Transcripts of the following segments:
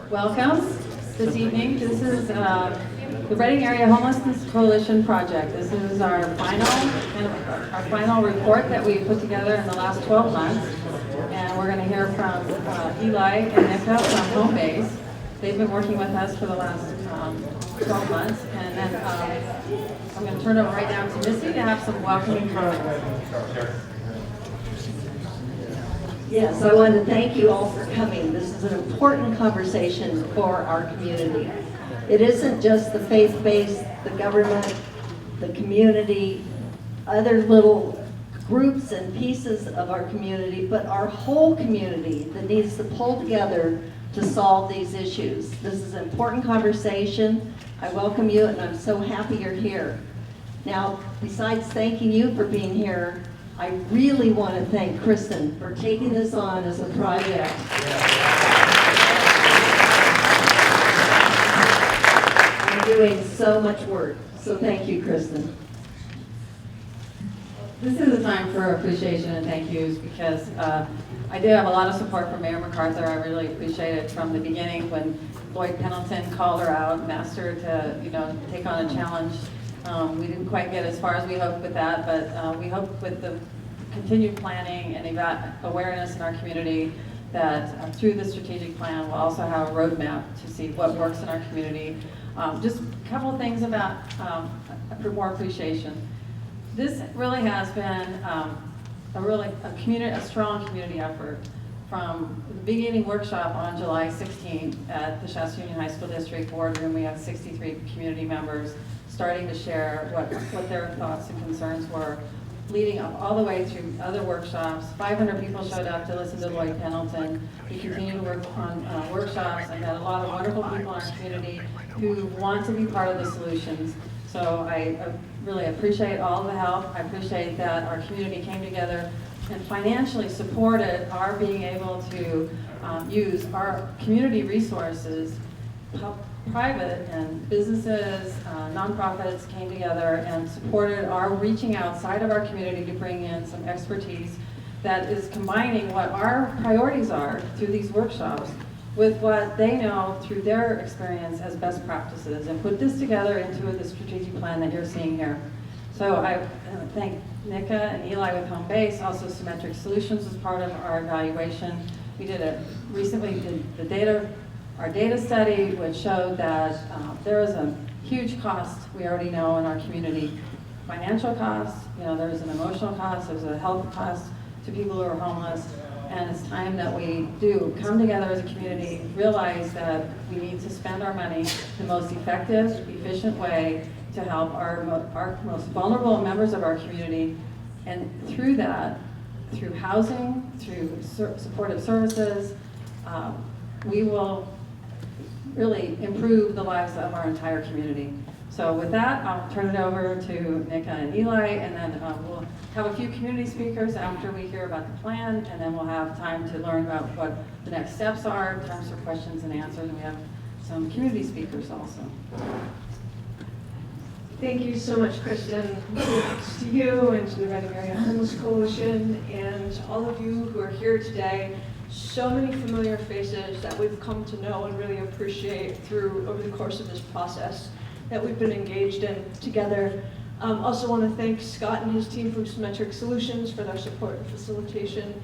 Welcome this evening. This is the Reading Area Homelessness Coalition project. This is our final report that we put together in the last 12 months. And we're going to hear from Eli and Nika from Homebase. They've been working with us for the last 12 months. And then I'm going to turn it over right now to Missy to have some welcoming comments. Yes, I want to thank you all for coming. This is an important conversation for our community. It isn't just the faith-based, the government, the community, other little groups and pieces of our community, but our whole community that needs to pull together to solve these issues. This is an important conversation. I welcome you, and I'm so happy you're here. Now, besides thanking you for being here, I really want to thank Kristen for taking this on as a project. You're doing so much work, so thank you, Kristen. This is a time for appreciation and thank yous because I did have a lot of support from Mayor MacArthur. I really appreciate it from the beginning when Lloyd Pendleton called her out and asked her to, take on a challenge. We didn't quite get as far as we hoped with that, but we hope with the continued planning and awareness in our community that through the strategic plan we'll also have a roadmap to see what works in our community. Just a couple of things about more appreciation. This really has been a strong community effort. From the beginning workshop on July 16th at the Shasta Union High School District boardroom, we had 63 community members starting to share what their thoughts and concerns were, leading up all the way through other workshops. 500 people showed up to listen to Lloyd Pendleton. We continue to work on workshops and had a lot of wonderful people in our community who want to be part of the solutions. So I really appreciate all the help. I appreciate that our community came together and financially supported our being able to use our community resources. Private and businesses, nonprofits came together and supported our reaching outside of our community to bring in some expertise that is combining what our priorities are through these workshops with what they know through their experience as best practices and put this together into the strategic plan that you're seeing here. So I thank Nika and Eli with Homebase. Also Symmetric Solutions was part of our evaluation. We recently did our data study, which showed that there is a huge cost we already know in our community. Financial costs, there's an emotional cost, there's a health cost to people who are homeless, and it's time that we do come together as a community, realize that we need to spend our money the most effective, efficient way to help our most vulnerable members of our community, and through that, through housing, through supportive services, we will really improve the lives of our entire community. So with that, I'll turn it over to Nika and Eli, and then we'll have a few community speakers after we hear about the plan, and then we'll have time to learn about what the next steps are in terms of questions and answers, and we have some community speakers also. Thank you so much, Kristen. Thanks to you and to the Reading Area Homeless Coalition and all of you who are here today. So many familiar faces that we've come to know and really appreciate over the course of this process that we've been engaged in together. Also want to thank Scott and his team from Symmetric Solutions for their support and facilitation.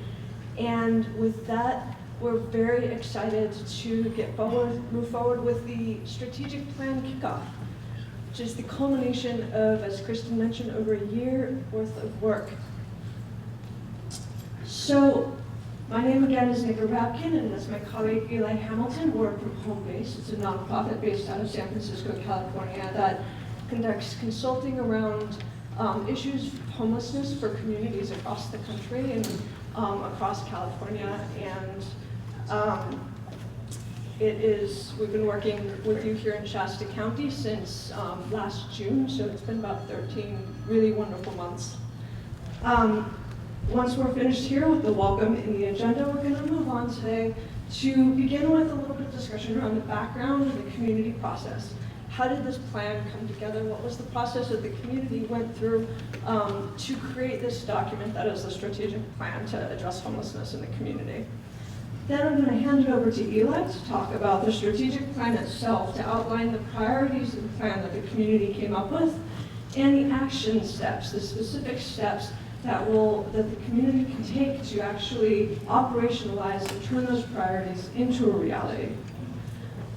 And with that, we're very excited to move forward with the strategic plan kickoff, which is the culmination of, as Kristen mentioned, over a year worth of work. So, my name again is Nika Rabkin, and as my colleague Eli Hamilton, we're from Homebase. It's a nonprofit based out of San Francisco, California, that conducts consulting around issues of homelessness for communities across the country and across California. And we've been working with you here in Shasta County since last June, so it's been about 13 really wonderful months. Once we're finished here with the welcome in the agenda, we're going to move on today to begin with a little bit of discussion around the background of the community process. How did this plan come together? What was the process that the community went through to create this document that is the strategic plan to address homelessness in the community? Then I'm going to hand it over to Eli to talk about the strategic plan itself, to outline the priorities of the plan that the community came up with, and the action steps, the specific steps that the community can take to actually operationalize and turn those priorities into a reality.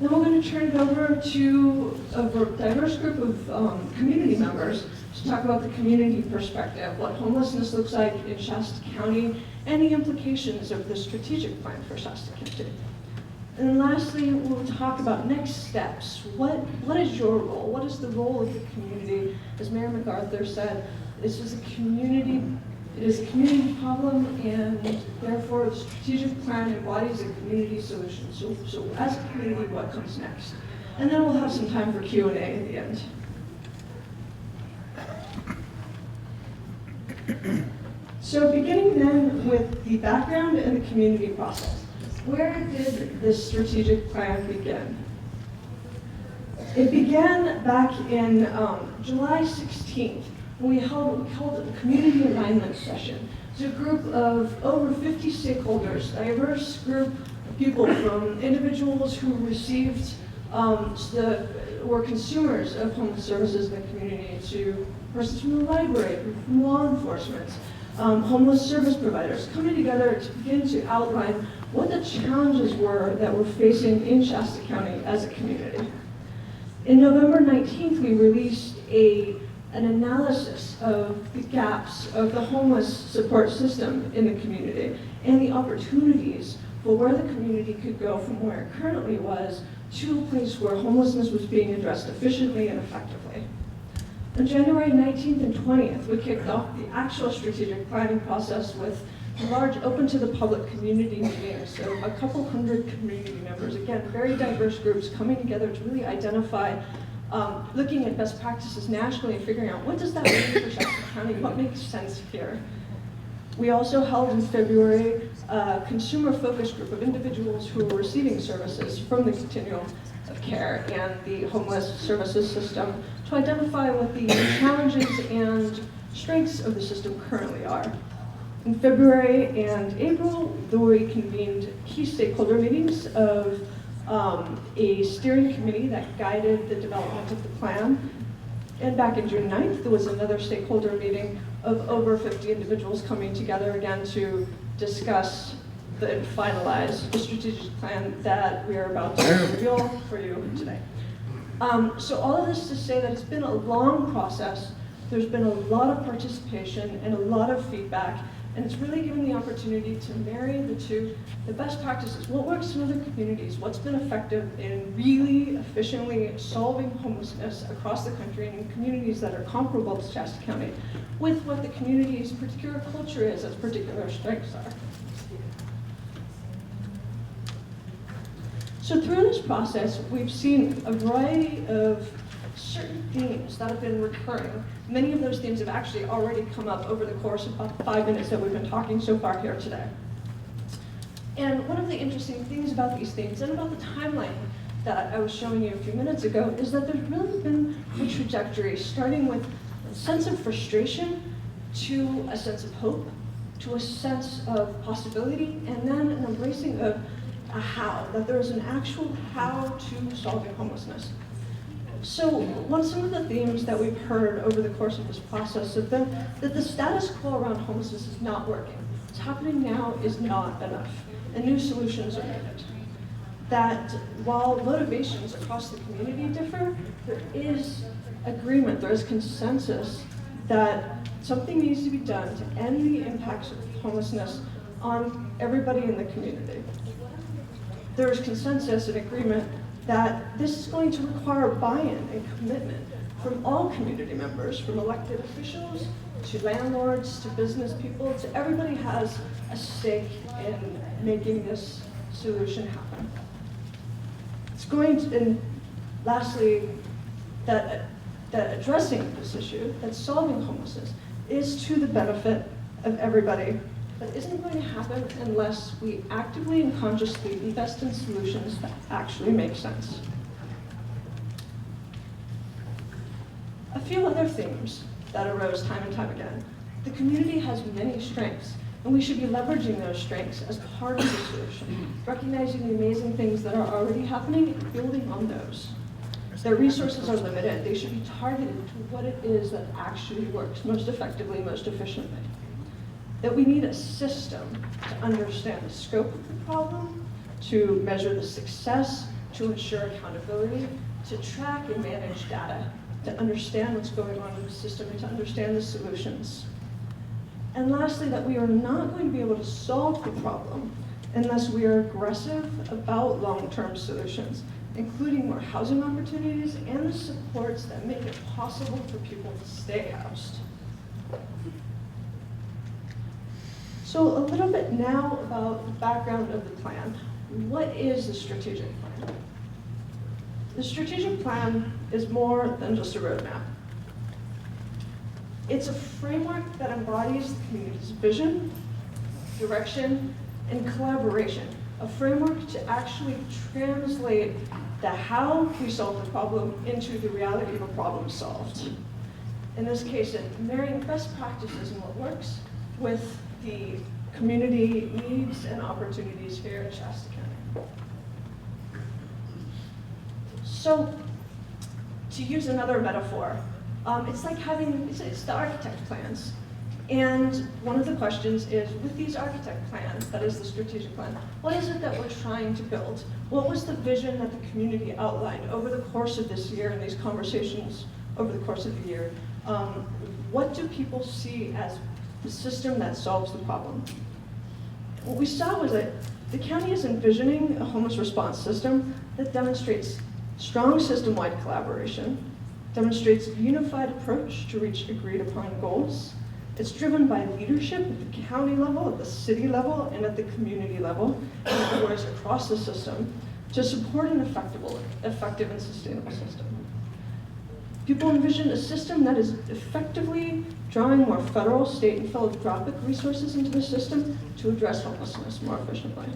Then we're going to turn it over to a diverse group of community members to talk about the community perspective, what homelessness looks like in Shasta County, and the implications of the strategic plan for Shasta County. And then lastly, we'll talk about next steps. What is your role? What is the role of the community? As Mayor MacArthur said, this is a community, it is a community problem, and therefore the strategic plan embodies a community solution. So as a community, what comes next? And then we'll have some time for Q&A at the end. So beginning then with the background and the community process. Where did this strategic plan begin? It began back in July 16th, when we held a community alignment session. It's a group of over 50 stakeholders, diverse group of people, from individuals who received, were consumers of homeless services in the community, to persons from the library, from law enforcement, homeless service providers, coming together to begin to outline what the challenges were that we're facing in Shasta County as a community. In November 19th, we released an analysis of the gaps of the homeless support system in the community and the opportunities for where the community could go from where it currently was to a place where homelessness was being addressed efficiently and effectively. On January 19th and 20th, we kicked off the actual strategic planning process with large open to the public community meetings. So a couple hundred community members, again, very diverse groups coming together to really identify, looking at best practices nationally and figuring out what does that mean for Shasta County, what makes sense here. We also held in February a consumer focus group of individuals who were receiving services from the continuum of care and the homeless services system to identify what the challenges and strengths of the system currently are. In February and April, we convened key stakeholder meetings of a steering committee that guided the development of the plan. And back in June 9th, there was another stakeholder meeting of over 50 individuals coming together again to discuss and finalize the strategic plan that we are about to reveal for you today. So all of this to say that it's been a long process. There's been a lot of participation and a lot of feedback, and it's really given the opportunity to marry the two, the best practices, what works in other communities, what's been effective in really efficiently solving homelessness across the country and in communities that are comparable to Shasta County, with what the community's particular culture is, its particular strengths are. So through this process, we've seen a variety of certain themes that have been recurring. Many of those themes have actually already come up over the course of about 5 minutes that we've been talking so far here today. And one of the interesting things about these themes and about the timeline that I was showing you a few minutes ago is that there's really been a trajectory starting with a sense of frustration to a sense of hope, to a sense of possibility, and then an embracing of a how, that there is an actual how to solving homelessness. So some of the themes that we've heard over the course of this process have been that the status quo around homelessness is not working. What's happening now is not enough, and new solutions are needed. That while motivations across the community differ, there is agreement, there is consensus that something needs to be done to end the impacts of homelessness on everybody in the community. There is consensus and agreement that this is going to require buy-in and commitment from all community members, from elected officials to landlords to business people, to everybody has a stake in making this solution happen. It's going to, and lastly, that addressing this issue, that solving homelessness, is to the benefit of everybody, but isn't going to happen unless we actively and consciously invest in solutions that actually make sense. A few other themes that arose time and time again. The community has many strengths, And we should be leveraging those strengths as part of the solution, recognizing the amazing things that are already happening and building on those. Their resources are limited. They should be targeted to what it is that actually works most effectively, most efficiently. That we need a system to understand the scope of the problem, to measure the success, to ensure accountability, to track and manage data, to understand what's going on in the system and to understand the solutions. And lastly, that we are not going to be able to solve the problem unless we are aggressive about long-term solutions, including more housing opportunities and the supports that make it possible for people to stay housed. So a little bit now about the background of the plan. What is the strategic plan? The strategic plan is more than just a roadmap. It's a framework that embodies the community's vision, direction, and collaboration. A framework to actually translate the how we solve the problem into the reality of a problem solved. In this case, marrying best practices and what works with the community needs and opportunities here in Shasta County. So, to use another metaphor, it's like it's the architect plans. And one of the questions is, with these architect plans, that is the strategic plan, what is it that we're trying to build? What was the vision that the community outlined over the course of this year and these conversations over the course of the year? What do people see as the system that solves the problem? What we saw was that the county is envisioning a homeless response system that demonstrates strong system-wide collaboration, demonstrates a unified approach to reach agreed upon goals. It's driven by leadership at the county level, at the city level, and at the community level, and of course across the system, to support an effective and sustainable system. People envision a system that is effectively drawing more federal, state, and philanthropic resources into the system to address homelessness more efficiently.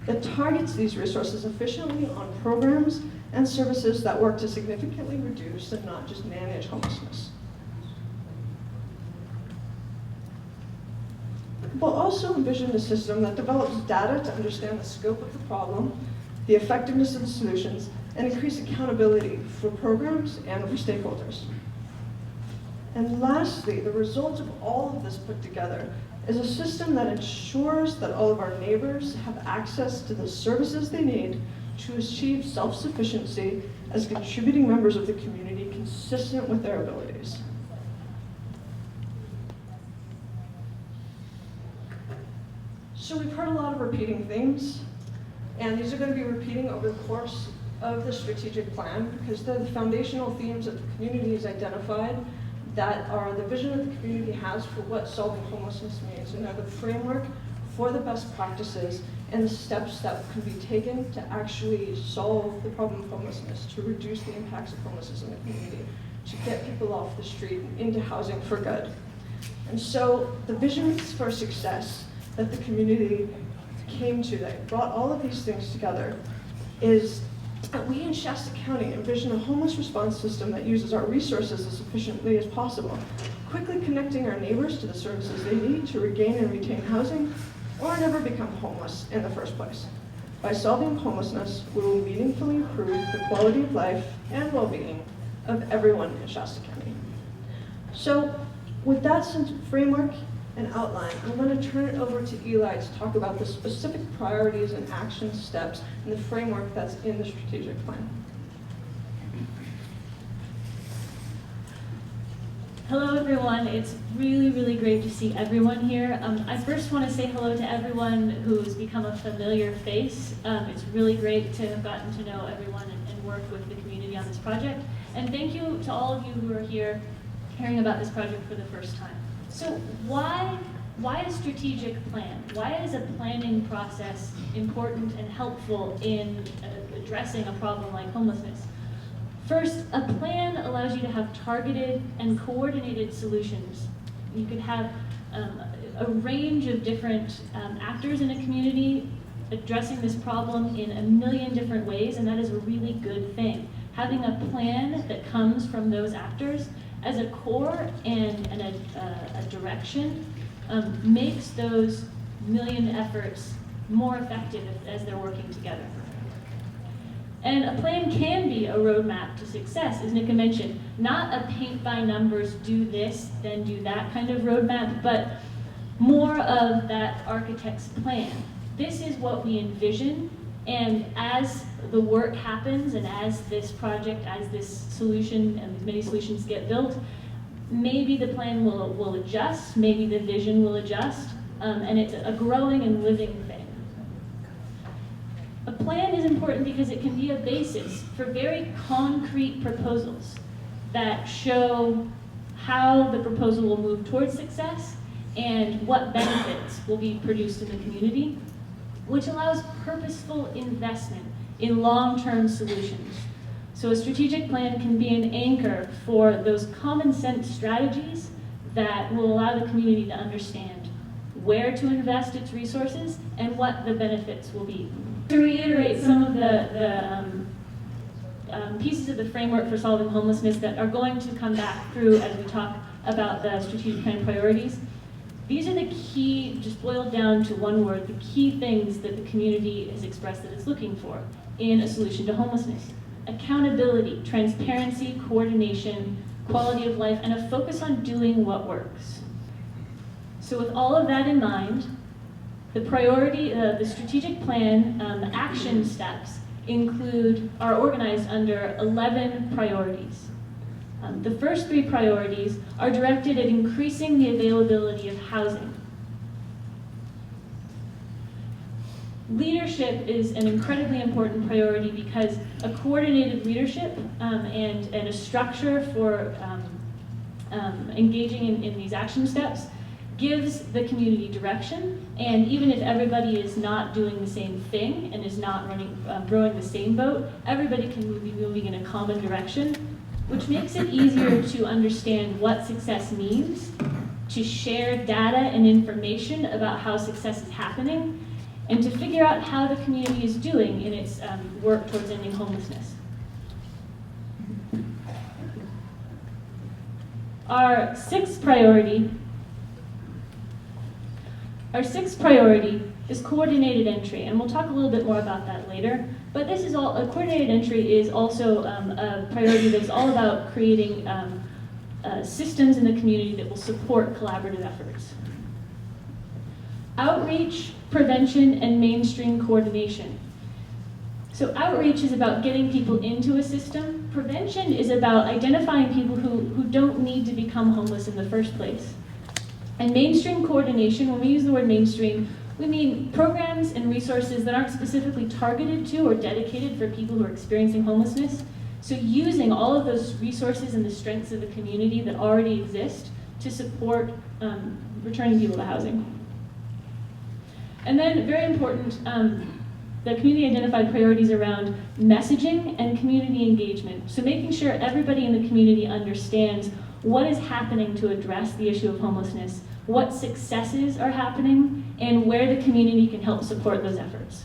That targets these resources efficiently on programs and services that work to significantly reduce and not just manage homelessness. We'll also envision a system that develops data to understand the scope of the problem, the effectiveness of the solutions, and increase accountability for programs and for stakeholders. And lastly, the result of all of this put together is a system that ensures that all of our neighbors have access to the services they need to achieve self-sufficiency as contributing members of the community consistent with their abilities. So we've heard a lot of repeating things, and these are going to be repeating over the course of the strategic plan because they're the foundational themes that the community has identified that are the vision that the community has for what solving homelessness means and are the framework for the best practices and the steps that can be taken to actually solve the problem of homelessness, to reduce the impacts of homelessness in the community, to get people off the street and into housing for good. And so the visions for success that the community came to, that brought all of these things together, is that we in Shasta County envision a homeless response system that uses our resources as efficiently as possible, quickly connecting our neighbors to the services they need to regain and retain housing or never become homeless in the first place. By solving homelessness, we will meaningfully improve the quality of life and well-being of everyone in Shasta County. So with that framework and outline, I'm going to turn it over to Eli to talk about the specific priorities and action steps and the framework that's in the strategic plan. Hello everyone, it's really great to see everyone here. I first want to say hello to everyone who's become a familiar face. It's really great to have gotten to know everyone and work with the community on this project. And thank you to all of you who are here hearing about this project for the first time. So why a strategic plan? Why is a planning process important and helpful in addressing a problem like homelessness? First, a plan allows you to have targeted and coordinated solutions. You could have a range of different actors in a community addressing this problem in a million different ways, and that is a really good thing. Having a plan that comes from those actors as a core and a direction makes those million efforts more effective as they're working together. And a plan can be a roadmap to success, as Nika mentioned, not a paint by numbers, do this, then do that kind of roadmap, but more of that architect's plan. This is what we envision, and as the work happens, and as this project, as this solution, and as many solutions get built, maybe the plan will adjust, maybe the vision will adjust, and it's a growing and living thing. A plan is important because it can be a basis for very concrete proposals that show how the proposal will move towards success and what benefits will be produced in the community, which allows purposeful investment in long-term solutions. So a strategic plan can be an anchor for those common sense strategies that will allow the community to understand where to invest its resources and what the benefits will be. To reiterate some of the pieces of the framework for solving homelessness that are going to come back through as we talk about the strategic plan priorities, these are the key, just boiled down to one word, the key things that the community has expressed that it's looking for in a solution to homelessness. Accountability, transparency, coordination, quality of life, and a focus on doing what works. So with all of that in mind, the strategic plan action steps are organized under 11 priorities. The first 3 priorities are directed at increasing the availability of housing. Leadership is an incredibly important priority because a coordinated leadership and a structure for engaging in these action steps gives the community direction, and even if everybody is not doing the same thing and is not rowing the same boat, everybody can be moving in a common direction, which makes it easier to understand what success means, to share data and information about how success is happening, and to figure out how the community is doing in its work towards ending homelessness. Our sixth priority is coordinated entry, and we'll talk a little bit more about that later. But this is all, coordinated entry is also a priority that's all about creating systems in the community that will support collaborative efforts. Outreach, prevention, and mainstream coordination. So outreach is about getting people into a system. Prevention is about identifying people who don't need to become homeless in the first place. And mainstream coordination, when we use the word mainstream, we mean programs and resources that aren't specifically targeted to or dedicated for people who are experiencing homelessness. So using all of those resources and the strengths of the community that already exist to support returning people to housing. And then, very important, the community identified priorities around messaging and community engagement. So making sure everybody in the community understands what is happening to address the issue of homelessness, what successes are happening, and where the community can help support those efforts.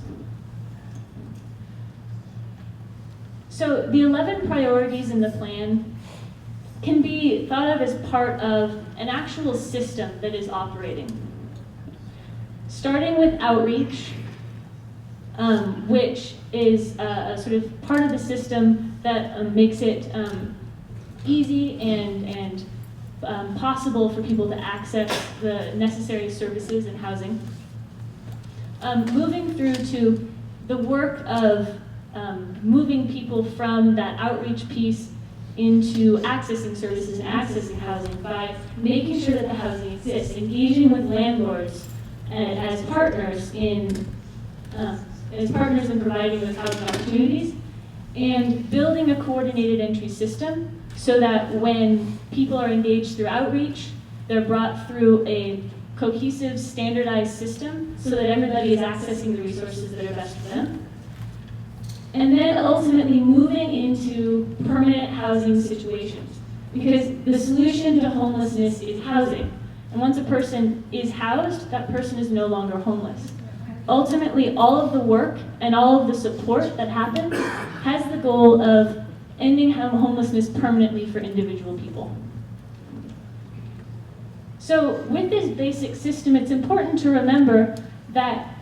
So the 11 priorities in the plan can be thought of as part of an actual system that is operating. Starting with outreach, which is a sort of part of the system that makes it easy and possible for people to access the necessary services and housing. Moving through to the work of moving people from that outreach piece into accessing services and accessing housing by making sure that the housing exists, engaging with landlords as partners in providing those housing opportunities, and building a coordinated entry system so that when people are engaged through outreach, they're brought through a cohesive, standardized system so that everybody is accessing the resources that are best for them. And then ultimately moving into permanent housing situations. Because the solution to homelessness is housing. And once a person is housed, that person is no longer homeless. Ultimately, all of the work and all of the support that happens has the goal of ending homelessness permanently for individual people. So with this basic system, it's important to remember that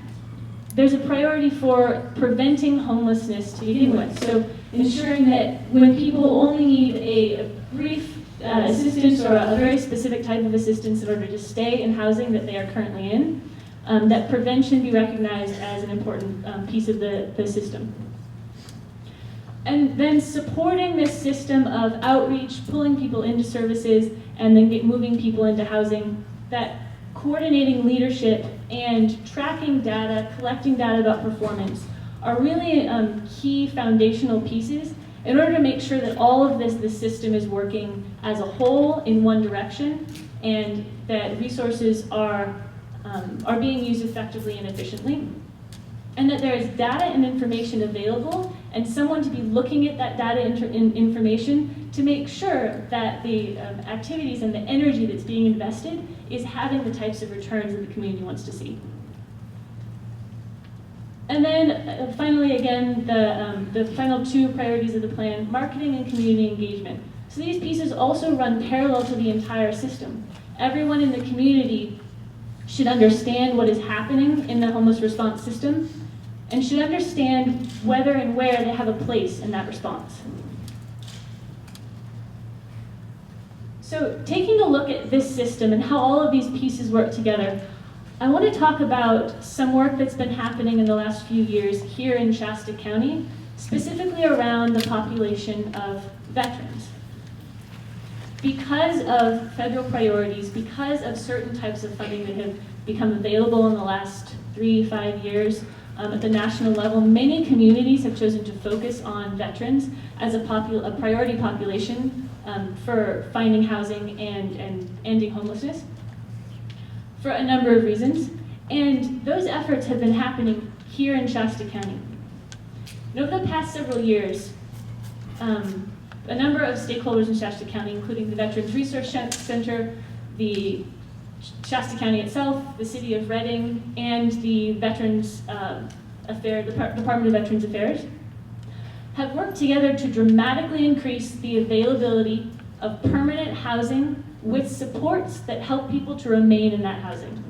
there's a priority for preventing homelessness to begin with. So ensuring that when people only need a brief assistance or a very specific type of assistance in order to stay in housing that they are currently in, that prevention be recognized as an important piece of the system. And then supporting this system of outreach, pulling people into services, and then moving people into housing, that coordinating leadership and tracking data, collecting data about performance are really key foundational pieces in order to make sure that all of this system is working as a whole in one direction, and that resources are being used effectively and efficiently, and that there is data and information available, and someone to be looking at that data information to make sure that the activities and the energy that's being invested is having the types of returns that the community wants to see. And then finally, again, the final two priorities of the plan, marketing and community engagement. So these pieces also run parallel to the entire system. Everyone in the community should understand what is happening in the homeless response system and should understand whether and where they have a place in that response. So taking a look at this system and how all of these pieces work together, I want to talk about some work that's been happening in the last few years here in Shasta County, specifically around the population of veterans. Because of federal priorities, because of certain types of funding that have become available in the last 3-5 years at the national level, many communities have chosen to focus on veterans as a priority population for finding housing and ending homelessness for a number of reasons. And those efforts have been happening here in Shasta County. And over the past several years, a number of stakeholders in Shasta County, including the Veterans Resource Center, the Shasta County itself, the City of Reading, and the Department of Veterans Affairs, have worked together to dramatically increase the availability of permanent housing with supports that help people to remain in that housing.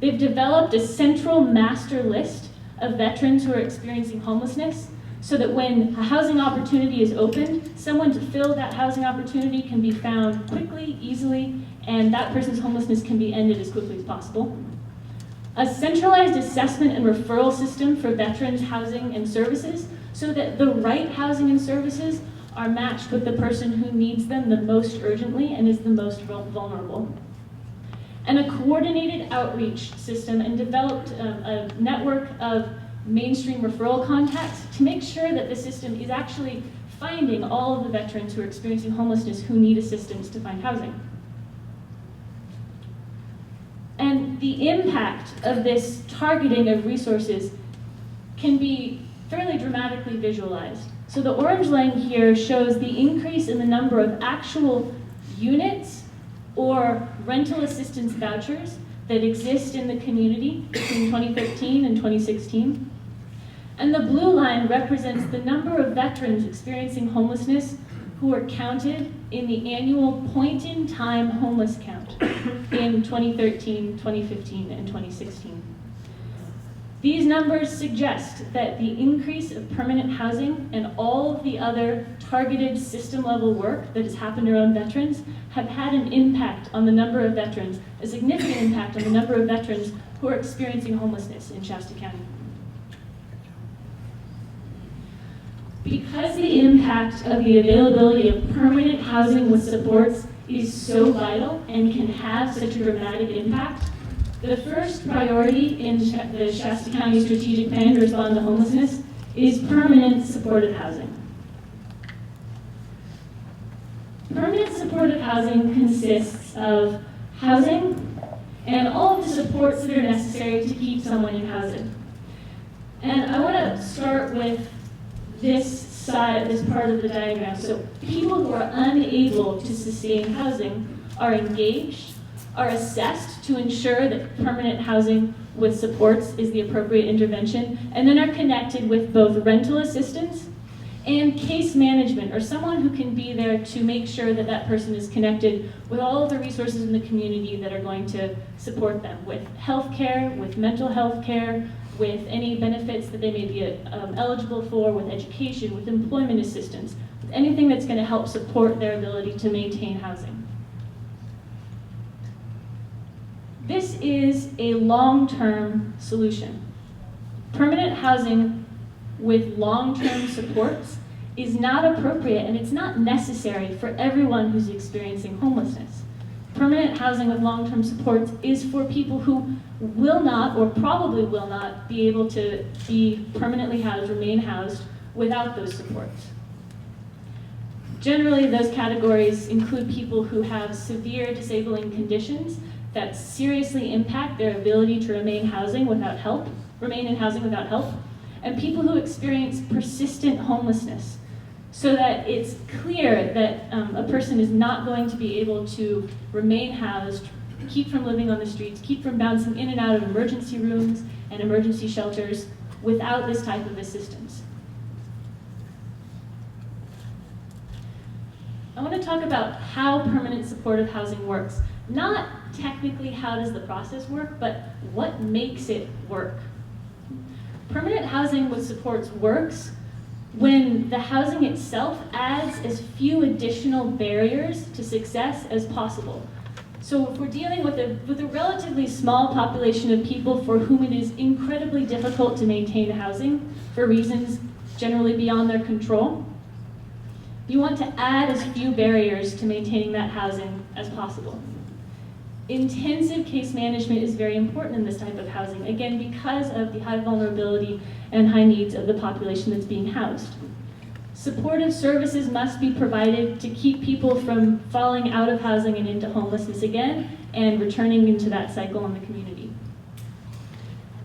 They've developed a central master list of veterans who are experiencing homelessness, so that when a housing opportunity is opened, someone to fill that housing opportunity can be found quickly, easily, and that person's homelessness can be ended as quickly as possible. A centralized assessment and referral system for veterans' housing and services, so that the right housing and services are matched with the person who needs them the most urgently and is the most vulnerable. And a coordinated outreach system, and developed a network of mainstream referral contacts to make sure that the system is actually finding all of the veterans who are experiencing homelessness who need assistance to find housing. And the impact of this targeting of resources can be fairly dramatically visualized. So the orange line here shows the increase in the number of actual units or rental assistance vouchers that exist in the community between 2013 and 2016. And the blue line represents the number of veterans experiencing homelessness who are counted in the annual point-in-time homeless count in 2013, 2015, and 2016. These numbers suggest that the increase of permanent housing and all of the other targeted system-level work that has happened around veterans have had an impact on the number of veterans, a significant impact on the number of veterans who are experiencing homelessness in Shasta County. Because the impact of the availability of permanent housing with supports is so vital and can have such a dramatic impact, the first priority in the Shasta County Strategic Plan to respond to homelessness is permanent supportive housing. Permanent supportive housing consists of housing and all of the supports that are necessary to keep someone in housing. And I want to start with this part of the diagram. So people who are unable to sustain housing are engaged, are assessed to ensure that permanent housing with supports is the appropriate intervention, and then are connected with both rental assistance and case management, or someone who can be there to make sure that that person is connected with all of the resources in the community that are going to support them with healthcare, with mental health care, with any benefits that they may be eligible for, with education, with employment assistance, with anything that's going to help support their ability to maintain housing. This is a long-term solution. Permanent housing with long-term supports is not appropriate, and it's not necessary for everyone who's experiencing homelessness. Permanent housing with long-term supports is for people who will not, or probably will not, be able to be permanently housed, remain housed, without those supports. Generally, those categories include people who have severe disabling conditions that seriously impact their ability to remain in housing without help, and people who experience persistent homelessness, so that it's clear that a person is not going to be able to remain housed, keep from living on the streets, keep from bouncing in and out of emergency rooms and emergency shelters without this type of assistance. I want to talk about how permanent supportive housing works. Not technically how does the process work, but what makes it work. Permanent housing with supports works when the housing itself adds as few additional barriers to success as possible. So if we're dealing with a relatively small population of people for whom it is incredibly difficult to maintain housing for reasons generally beyond their control, you want to add as few barriers to maintaining that housing as possible. Intensive case management is very important in this type of housing, again, because of the high vulnerability and high needs of the population that's being housed. Supportive services must be provided to keep people from falling out of housing and into homelessness again and returning into that cycle in the community.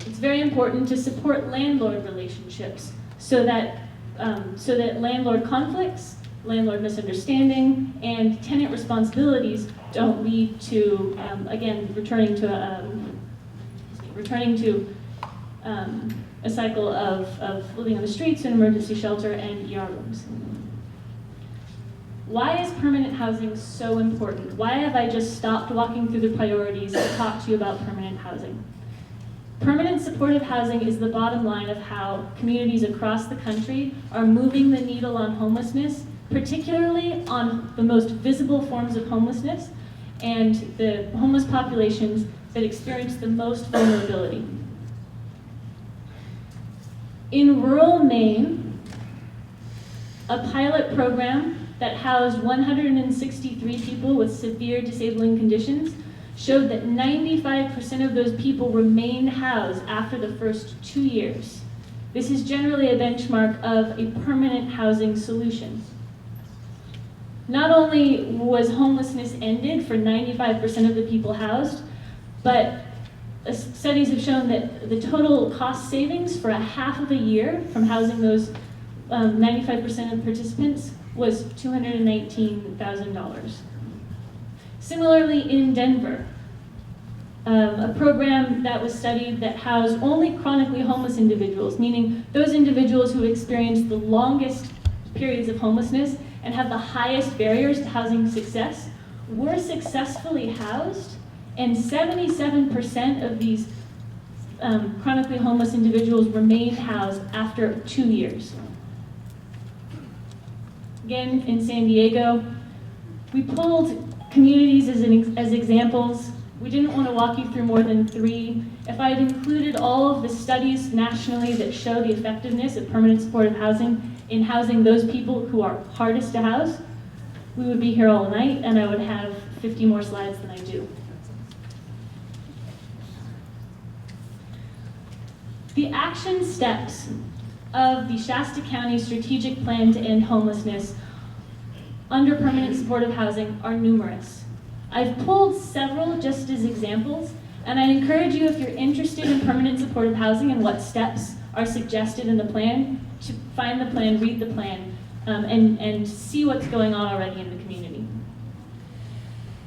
It's very important to support landlord relationships so that landlord conflicts, landlord misunderstanding, and tenant responsibilities don't lead to, again, returning to a cycle of living on the streets and emergency shelter and ER rooms. Why is permanent housing so important? Why have I just stopped walking through the priorities to talk to you about permanent housing? Permanent supportive housing is the bottom line of how communities across the country are moving the needle on homelessness, particularly on the most visible forms of homelessness and the homeless populations that experience the most vulnerability. In rural Maine, a pilot program that housed 163 people with severe disabling conditions showed that 95% of those people remained housed after the first 2 years. This is generally a benchmark of a permanent housing solution. Not only was homelessness ended for 95% of the people housed, but studies have shown that the total cost savings for a half of a year from housing those 95% of participants was $219,000. Similarly, in Denver, a program that was studied that housed only chronically homeless individuals, meaning those individuals who experience the longest periods of homelessness and have the highest barriers to housing success, were successfully housed, and 77% of these chronically homeless individuals remained housed after 2 years. Again, in San Diego, we pulled communities as examples. We didn't want to walk you through more than 3. If I had included all of the studies nationally that show the effectiveness of permanent supportive housing in housing those people who are hardest to house, we would be here all night, and I would have 50 more slides than I do. The action steps of the Shasta County Strategic Plan to End Homelessness under permanent supportive housing are numerous. I've pulled several just as examples, and I encourage you, if you're interested in permanent supportive housing and what steps are suggested in the plan, to find the plan, read the plan, and see what's going on already in the community.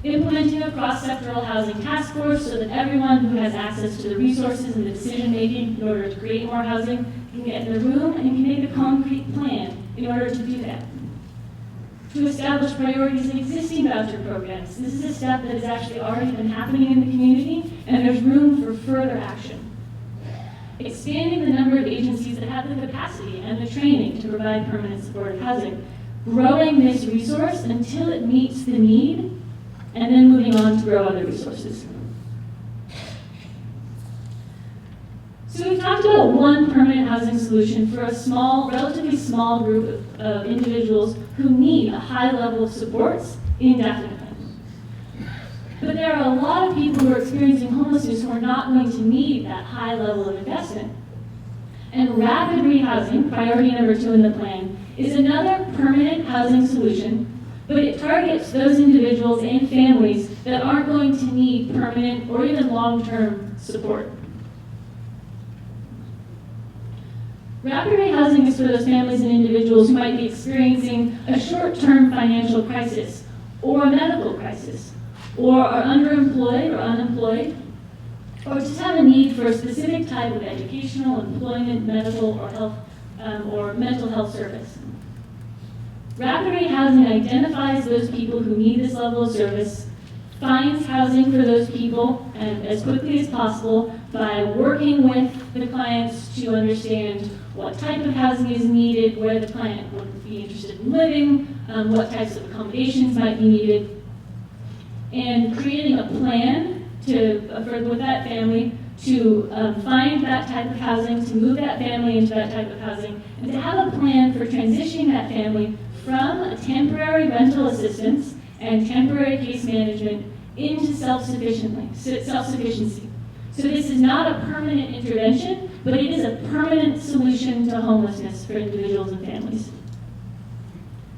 Implementing a cross-sectoral housing task force so that everyone who has access to the resources and the decision-making in order to create more housing can get in the room and can make a concrete plan in order to do that. To establish priorities in existing voucher programs. This is a step that has actually already been happening in the community, and there's room for further action. Expanding the number of agencies that have the capacity and the training to provide permanent supportive housing. Growing this resource until it meets the need, and then moving on to grow other resources. So we've talked about one permanent housing solution for a small, relatively small group of individuals who need a high level of supports indefinitely. But there are a lot of people who are experiencing homelessness who are not going to need that high level of investment. And rapid rehousing, priority number 2 in the plan, is another permanent housing solution, but it targets those individuals and families that aren't going to need permanent or even long-term support. Rapid rehousing is for those families and individuals who might be experiencing a short-term financial crisis or a medical crisis, or are underemployed or unemployed, or just have a need for a specific type of educational, employment, medical, or health, or mental health service. Rapid rehousing identifies those people who need this level of service, finds housing for those people as quickly as possible by working with the clients to understand what type of housing is needed, where the client would be interested in living, what types of accommodations might be needed, and creating a plan with that family to find that type of housing, to move that family into that type of housing, and to have a plan for transitioning that family from a temporary rental assistance and temporary case management into self-sufficiency. So this is not a permanent intervention, but it is a permanent solution to homelessness for individuals and families.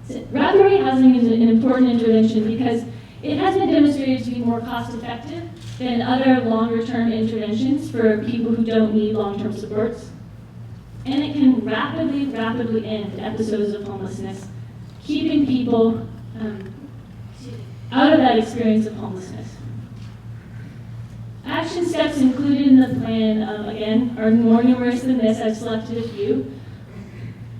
So rapid rehousing is an important intervention because it has been demonstrated to be more cost-effective than other longer-term interventions for people who don't need long-term supports. And it can rapidly end episodes of homelessness, keeping people out of that experience of homelessness. Action steps included in the plan, again, are more numerous than this. I've selected a few.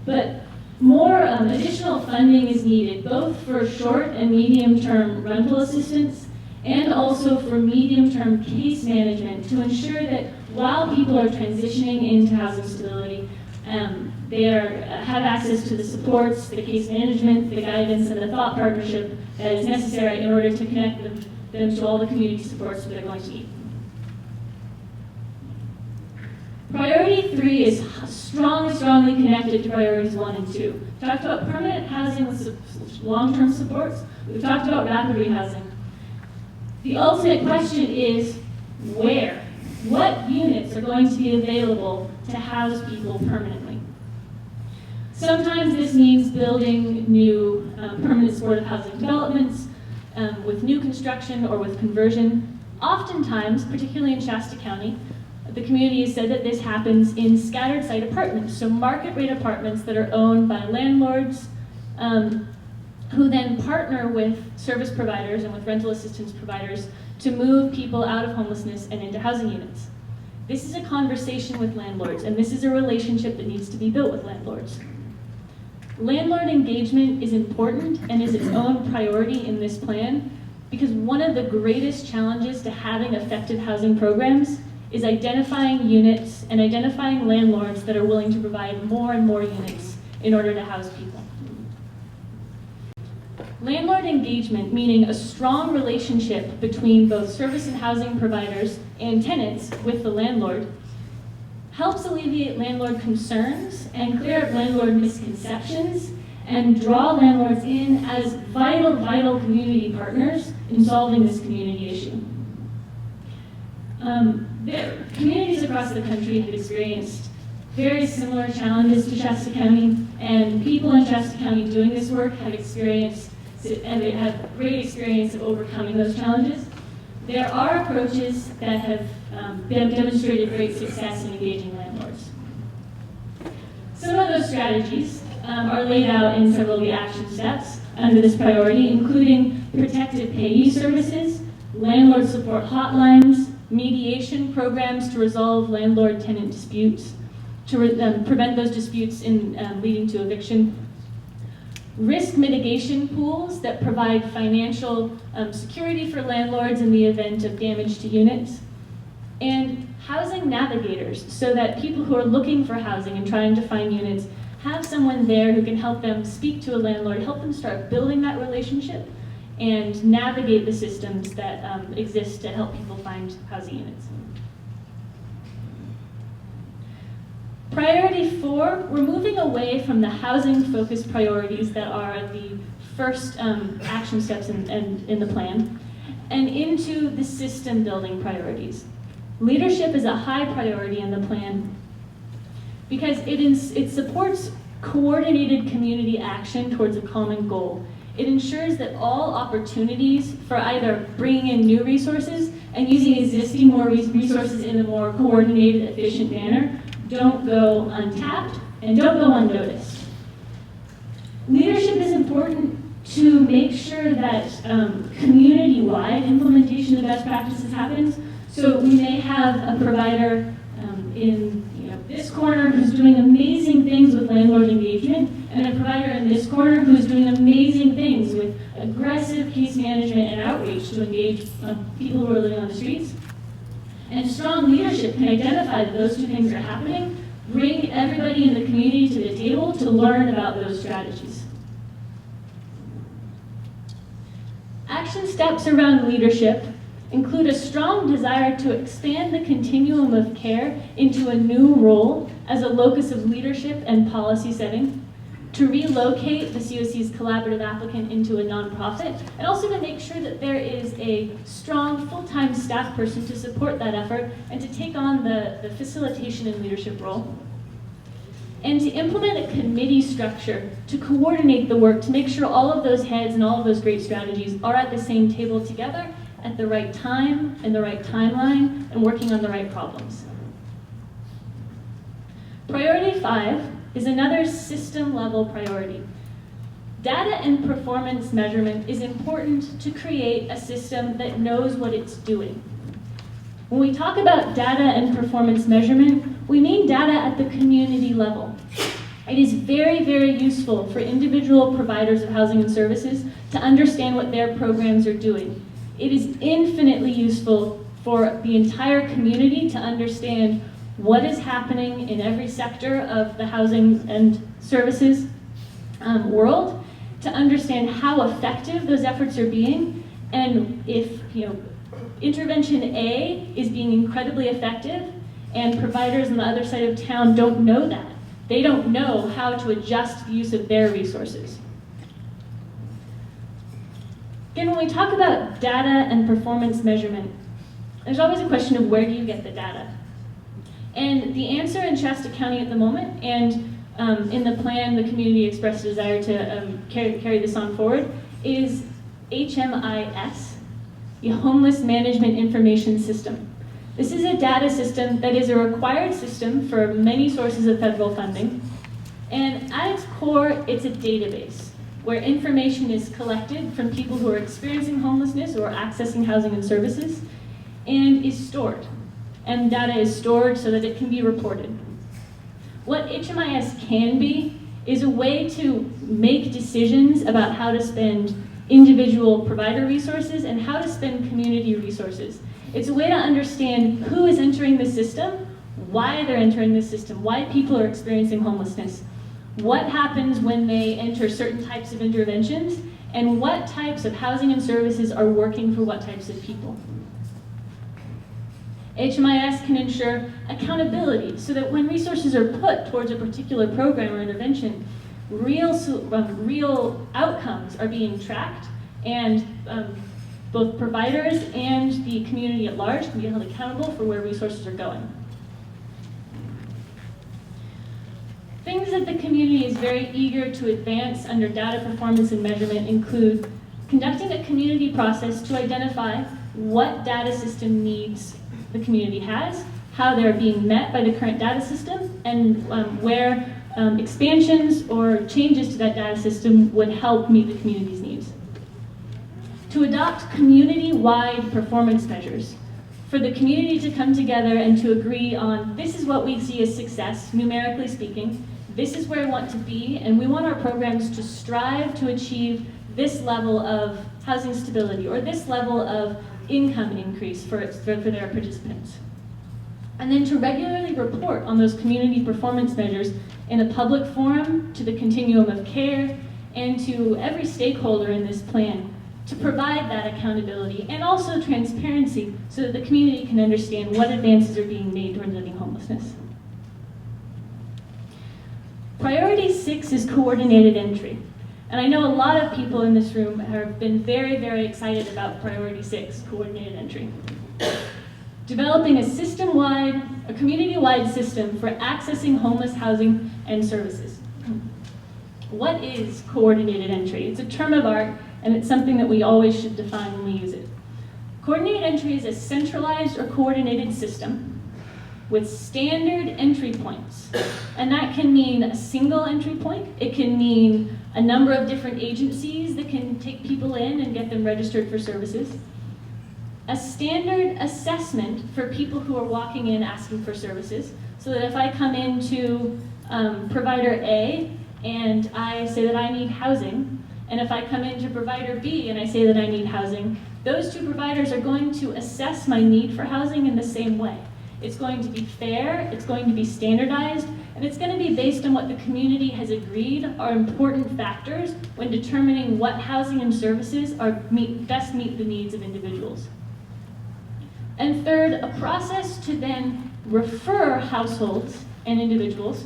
But more additional funding is needed, both for short and medium-term rental assistance and also for medium-term case management to ensure that while people are transitioning into housing stability, they have access to the supports, the case management, the guidance, and the thought partnership that is necessary in order to connect them to all the community supports that they're going to need. Priority 3 is strongly connected to priorities 1 and 2. We talked about permanent housing with long-term supports. We've talked about rapid rehousing. The ultimate question is where? What units are going to be available to house people permanently? Sometimes this means building new permanent supportive housing developments with new construction or with conversion. Oftentimes, particularly in Shasta County, the community has said that this happens in scattered site apartments, so market rate apartments that are owned by landlords who then partner with service providers and with rental assistance providers to move people out of homelessness and into housing units. This is a conversation with landlords, and this is a relationship that needs to be built with landlords. Landlord engagement is important and is its own priority in this plan because one of the greatest challenges to having effective housing programs is identifying units and identifying landlords that are willing to provide more and more units in order to house people. Landlord engagement, meaning a strong relationship between both service and housing providers and tenants with the landlord, helps alleviate landlord concerns and clear up landlord misconceptions and draw landlords in as vital community partners in solving this community issue. Communities across the country have experienced very similar challenges to Shasta County, and people in Shasta County doing this work have experienced, and they have great experience of overcoming those challenges. There are approaches that have demonstrated great success in engaging landlords. Some of those strategies are laid out in several of the action steps under this priority, including protective payee services, landlord support hotlines, mediation programs to resolve landlord-tenant disputes, to prevent those disputes in leading to eviction, risk mitigation pools that provide financial security for landlords in the event of damage to units, and housing navigators, so that people who are looking for housing and trying to find units have someone there who can help them speak to a landlord, help them start building that relationship, and navigate the systems that exist to help people find housing units. Priority 4, we're moving away from the housing-focused priorities that are the first action steps in the plan, and into the system-building priorities. Leadership is a high priority in the plan because it supports coordinated community action towards a common goal. It ensures that all opportunities for either bringing in new resources and using existing resources in a more coordinated, efficient manner don't go untapped and don't go unnoticed. Leadership is important to make sure that community-wide implementation of best practices happens. So we may have a provider in this corner who's doing amazing things with landlord engagement, and a provider in this corner who's doing amazing things with aggressive case management and outreach to engage people who are living on the streets. And strong leadership can identify that those two things are happening, bring everybody in the community to the table to learn about those strategies. Action steps around leadership include a strong desire to expand the continuum of care into a new role as a locus of leadership and policy setting, to relocate the COC's collaborative applicant into a nonprofit, and also to make sure that there is a strong full-time staff person to support that effort and to take on the facilitation and leadership role. And to implement a committee structure to coordinate the work, to make sure all of those heads and all of those great strategies are at the same table together at the right time, in the right timeline, and working on the right problems. Priority 5 is another system-level priority. Data and performance measurement is important to create a system that knows what it's doing. When we talk about data and performance measurement, we mean data at the community level. It is very, very useful for individual providers of housing and services to understand what their programs are doing. It is infinitely useful for the entire community to understand what is happening in every sector of the housing and services world, to understand how effective those efforts are being, and if intervention A is being incredibly effective and providers on the other side of town don't know that. They don't know how to adjust the use of their resources. Again, when we talk about data and performance measurement, there's always a question of where do you get the data? And the answer in Shasta County at the moment, and in the plan the community expressed a desire to carry this on forward, is HMIS, the Homeless Management Information System. This is a data system that is a required system for many sources of federal funding, and at its core, it's a database where information is collected from people who are experiencing homelessness or accessing housing and services, and is stored. And data is stored so that it can be reported. What HMIS can be is a way to make decisions about how to spend individual provider resources and how to spend community resources. It's a way to understand who is entering the system, why they're entering the system, why people are experiencing homelessness, what happens when they enter certain types of interventions, and what types of housing and services are working for what types of people. HMIS can ensure accountability so that when resources are put towards a particular program or intervention, real outcomes are being tracked, and both providers and the community at large can be held accountable for where resources are going. Things that the community is very eager to advance under data performance and measurement include conducting a community process to identify what data system needs the community has, how they're being met by the current data system, and where expansions or changes to that data system would help meet the community's needs. To adopt community-wide performance measures, for the community to come together and to agree on this is what we see as success, numerically speaking, this is where I want to be, and we want our programs to strive to achieve this level of housing stability or this level of income increase for their participants. And then to regularly report on those community performance measures in a public forum, to the continuum of care, and to every stakeholder in this plan, to provide that accountability and also transparency so that the community can understand what advances are being made toward ending homelessness. Priority 6 is coordinated entry. And I know a lot of people in this room have been very, very excited about Priority 6, coordinated entry. Developing a community-wide system for accessing homeless housing and services. What is coordinated entry? It's a term of art, and it's something that we always should define when we use it. Coordinated entry is a centralized or coordinated system with standard entry points. And that can mean a single entry point. It can mean a number of different agencies that can take people in and get them registered for services. A standard assessment for people who are walking in asking for services, so that if I come into provider A and I say that I need housing, and if I come into provider B and I say that I need housing, those two providers are going to assess my need for housing in the same way. It's going to be fair, it's going to be standardized, and it's going to be based on what the community has agreed are important factors when determining what housing and services best meet the needs of individuals. And third, a process to then refer households and individuals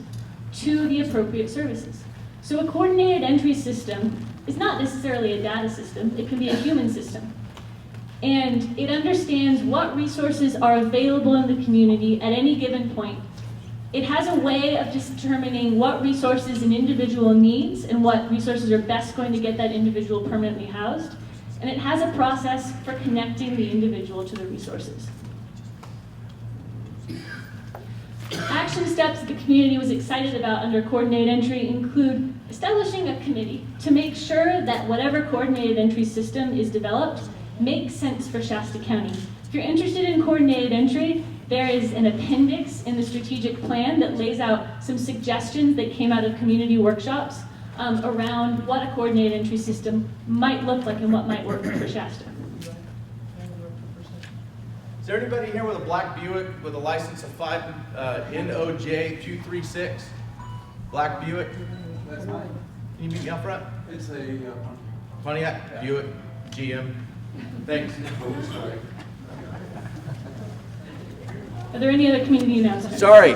to the appropriate services. So a coordinated entry system is not necessarily a data system, it can be a human system. And it understands what resources are available in the community at any given point. It has a way of determining what resources an individual needs and what resources are best going to get that individual permanently housed. And it has a process for connecting the individual to the resources. Action steps that the community was excited about under coordinated entry include establishing a committee to make sure that whatever coordinated entry system is developed makes sense for Shasta County. If you're interested in coordinated entry, there is an appendix in the strategic plan that lays out some suggestions that came out of community workshops around what a coordinated entry system might look like and what might work for Shasta. Is there anybody here with a black Buick with a license of 5 NOJ236? Black Buick? That's mine. Can you meet me up front? It's a Pontiac, Buick, GM. Thanks. Are there any other community announcements? Sorry.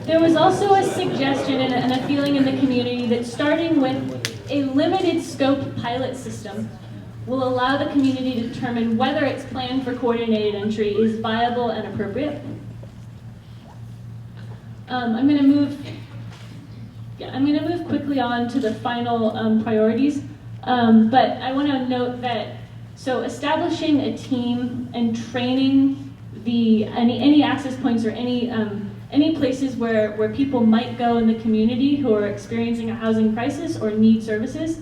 There was also a suggestion and a feeling in the community that starting with a limited scope pilot system will allow the community to determine whether its plan for coordinated entry is viable and appropriate. I'm going to move quickly on to the final priorities, but I want to note that establishing a team and training any access points or any places where people might go in the community who are experiencing a housing crisis or need services.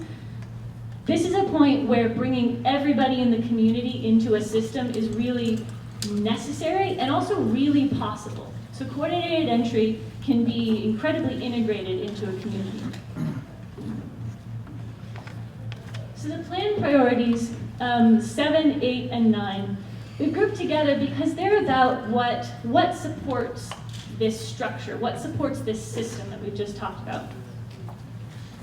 This is a point where bringing everybody in the community into a system is really necessary and also really possible. So coordinated entry can be incredibly integrated into a community. So the plan priorities, 7, 8, and 9, we've grouped together because they're about what supports this structure, what supports this system that we've just talked about.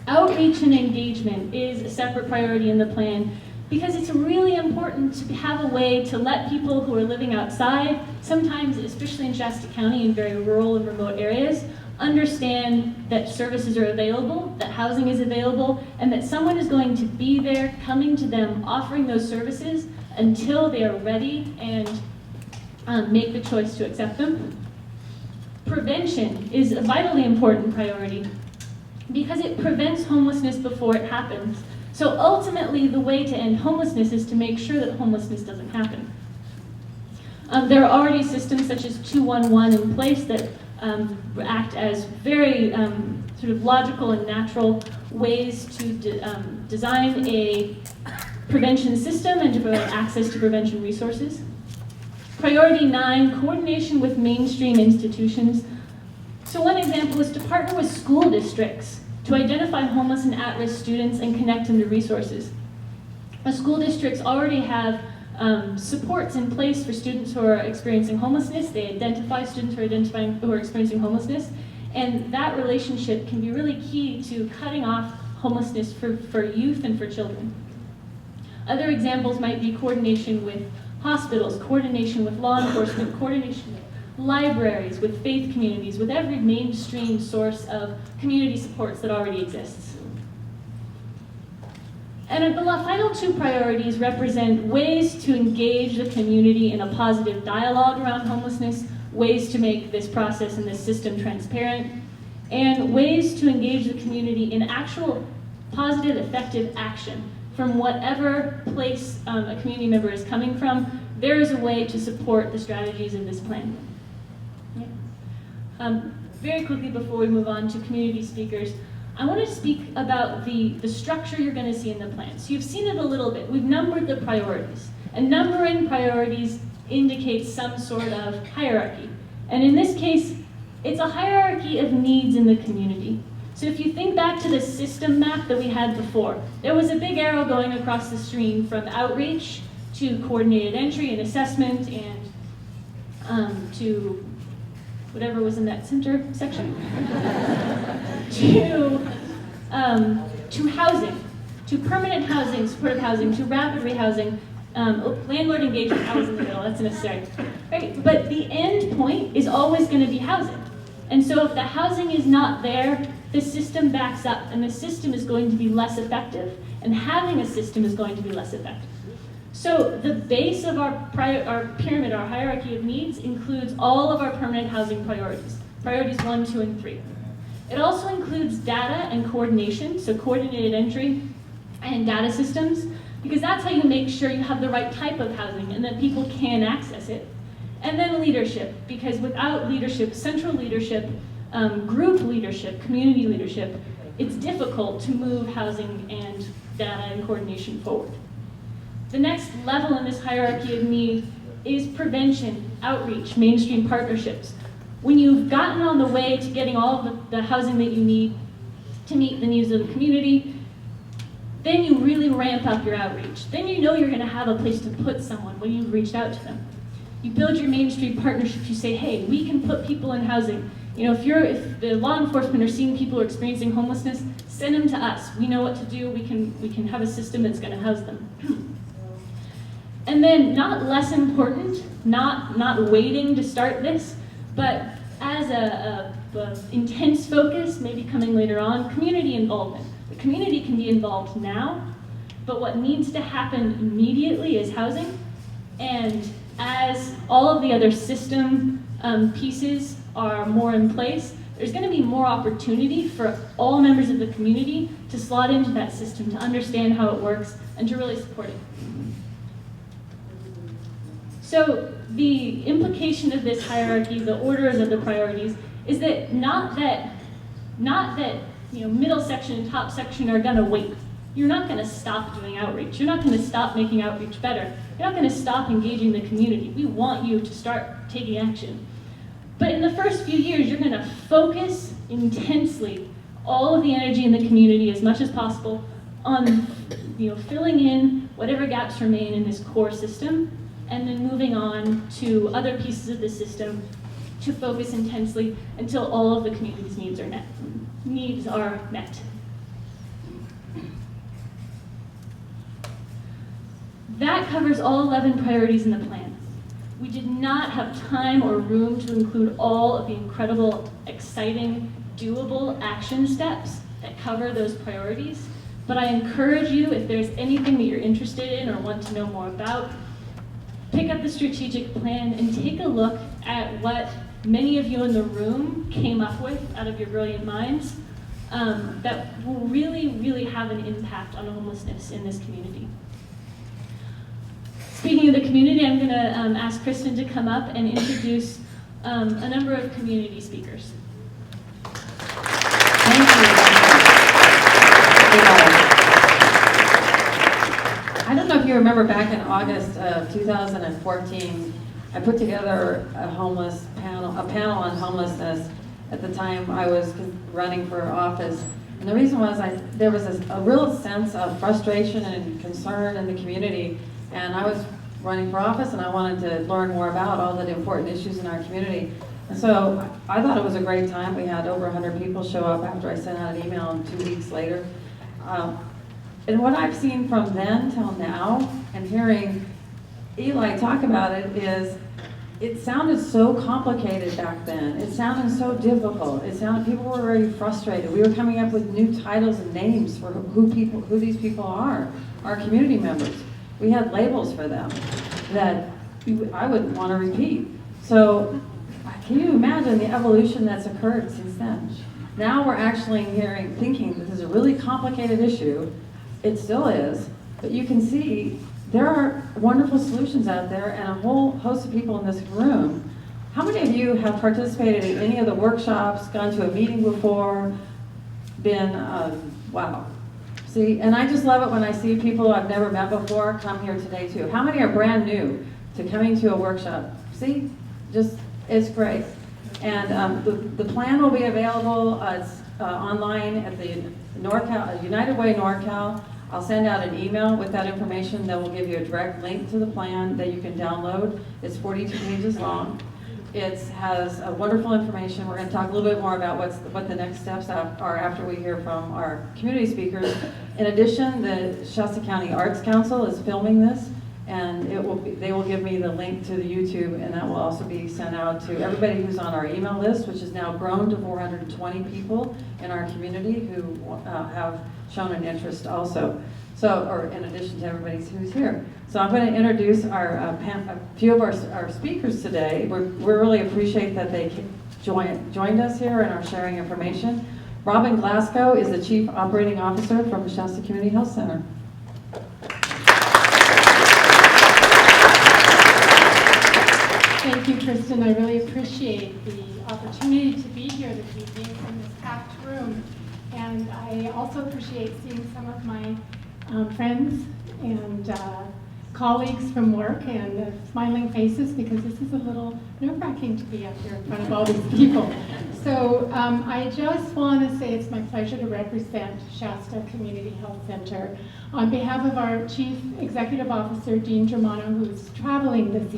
Outreach and engagement is a separate priority in the plan because it's really important to have a way to let people who are living outside, sometimes especially in Shasta County in very rural and remote areas, understand that services are available, that housing is available, and that someone is going to be there coming to them offering those services until they are ready and make the choice to accept them. Prevention is a vitally important priority because it prevents homelessness before it happens. So ultimately, the way to end homelessness is to make sure that homelessness doesn't happen. There are already systems such as 211 in place that act as very sort of logical and natural ways to design a prevention system and to provide access to prevention resources. Priority 9, coordination with mainstream institutions. So one example is to partner with school districts to identify homeless and at-risk students and connect them to resources. School districts already have supports in place for students who are experiencing homelessness. They identify students who are experiencing homelessness, and that relationship can be really key to cutting off homelessness for youth and for children. Other examples might be coordination with hospitals, coordination with law enforcement, coordination with libraries, with faith communities, with every mainstream source of community supports that already exists. And the final 2 priorities represent ways to engage the community in a positive dialogue around homelessness, ways to make this process and this system transparent, and ways to engage the community in actual positive, effective action. From whatever place a community member is coming from, there is a way to support the strategies of this plan. Yeah. Very quickly before we move on to community speakers, I want to speak about the structure you're going to see in the plan. So you've seen it a little bit. We've numbered the priorities. And numbering priorities indicates some sort of hierarchy. And in this case, it's a hierarchy of needs in the community. So if you think back to the system map that we had before, there was a big arrow going across the screen from outreach to coordinated entry and assessment and to whatever was in that center section, to housing, to permanent housing, supportive housing, to rapid rehousing, landlord engagement. I was in the middle, that's necessary. Right? But the end point is always going to be housing. And so if the housing is not there, the system backs up, and the system is going to be less effective, and having a system is going to be less effective. So the base of our pyramid, our hierarchy of needs, includes all of our permanent housing priorities, priorities 1, 2, and 3. It also includes data and coordination, so coordinated entry and data systems, because that's how you make sure you have the right type of housing and that people can access it. And then leadership, because without leadership, central leadership, group leadership, community leadership, it's difficult to move housing and data and coordination forward. The next level in this hierarchy of need is prevention, outreach, mainstream partnerships. When you've gotten on the way to getting all of the housing that you need to meet the needs of the community, then you really ramp up your outreach. Then you know you're going to have a place to put someone when you've reached out to them. You build your mainstream partnerships. You say, hey, we can put people in housing. You know, if the law enforcement are seeing people who are experiencing homelessness, send them to us. We know what to do. We can have a system that's going to house them. And then, not less important, not waiting to start this, but as a intense focus, maybe coming later on, community involvement. The community can be involved now, but what needs to happen immediately is housing. And as all of the other system pieces are more in place, there's going to be more opportunity for all members of the community to slot into that system, to understand how it works, and to really support it. So the implication of this hierarchy, the orders of the priorities, is that not that middle section and top section are going to wait. You're not going to stop doing outreach. You're not going to stop making outreach better. You're not going to stop engaging the community. We want you to start taking action. But in the first few years, you're going to focus intensely all of the energy in the community as much as possible on filling in whatever gaps remain in this core system, and then moving on to other pieces of the system to focus intensely until all of the community's needs are met. That covers all 11 priorities in the plan. We did not have time or room to include all of the incredible, exciting, doable action steps that cover those priorities, but I encourage you, if there's anything that you're interested in or want to know more about, pick up the strategic plan and take a look at what many of you in the room came up with out of your brilliant minds that will really, really have an impact on homelessness in this community. Speaking of the community, I'm going to ask Kristen to come up and introduce a number of community speakers. Thank you. I don't know if you remember back in August of 2014, I put together a panel on homelessness. At the time I was running for office. And the reason was there was a real sense of frustration and concern in the community. And I was running for office and I wanted to learn more about all the important issues in our community. And so I thought it was a great time. We had over 100 people show up after I sent out an email, and 2 weeks later. And what I've seen from then till now, and hearing Eli talk about it, is it sounded so complicated back then. It sounded so difficult. It sounded people were very frustrated. We were coming up with new titles and names for who these people are, our community members. We had labels for them that I wouldn't want to repeat. So can you imagine the evolution that's occurred since then? Now we're actually thinking that this is a really complicated issue. It still is, but you can see there are wonderful solutions out there, and a whole host of people in this room. How many of you have participated in any of the workshops, gone to a meeting before, been, wow. See, and I just love it when I see people I've never met before come here today too. How many are brand new to coming to a workshop? See, it's great. And the plan will be available online at the United Way NorCal. I'll send out an email with that information that will give you a direct link to the plan that you can download. It's 42 pages long. It has wonderful information. We're going to talk a little bit more about what the next steps are after we hear from our community speakers. In addition, the Shasta County Arts Council is filming this, and they will give me the link to the YouTube, and that will also be sent out to everybody who's on our email list, which has now grown to 420 people in our community who have shown an interest also. So, or in addition to everybody who's here. So I'm going to introduce a few of our speakers today. We really appreciate that they joined us here and are sharing information. Robin Glasgow is the Chief Operating Officer from the Shasta Community Health Center. Thank you, Kristen. I really appreciate the opportunity to be here this evening in this packed room. And I also appreciate seeing some of my friends and colleagues from work and smiling faces, because this is a little nerve-wracking to be up here in front of all these people. So I just want to say it's my pleasure to represent Shasta Community Health Center on behalf of our Chief Executive Officer, Dean Germano, who's traveling this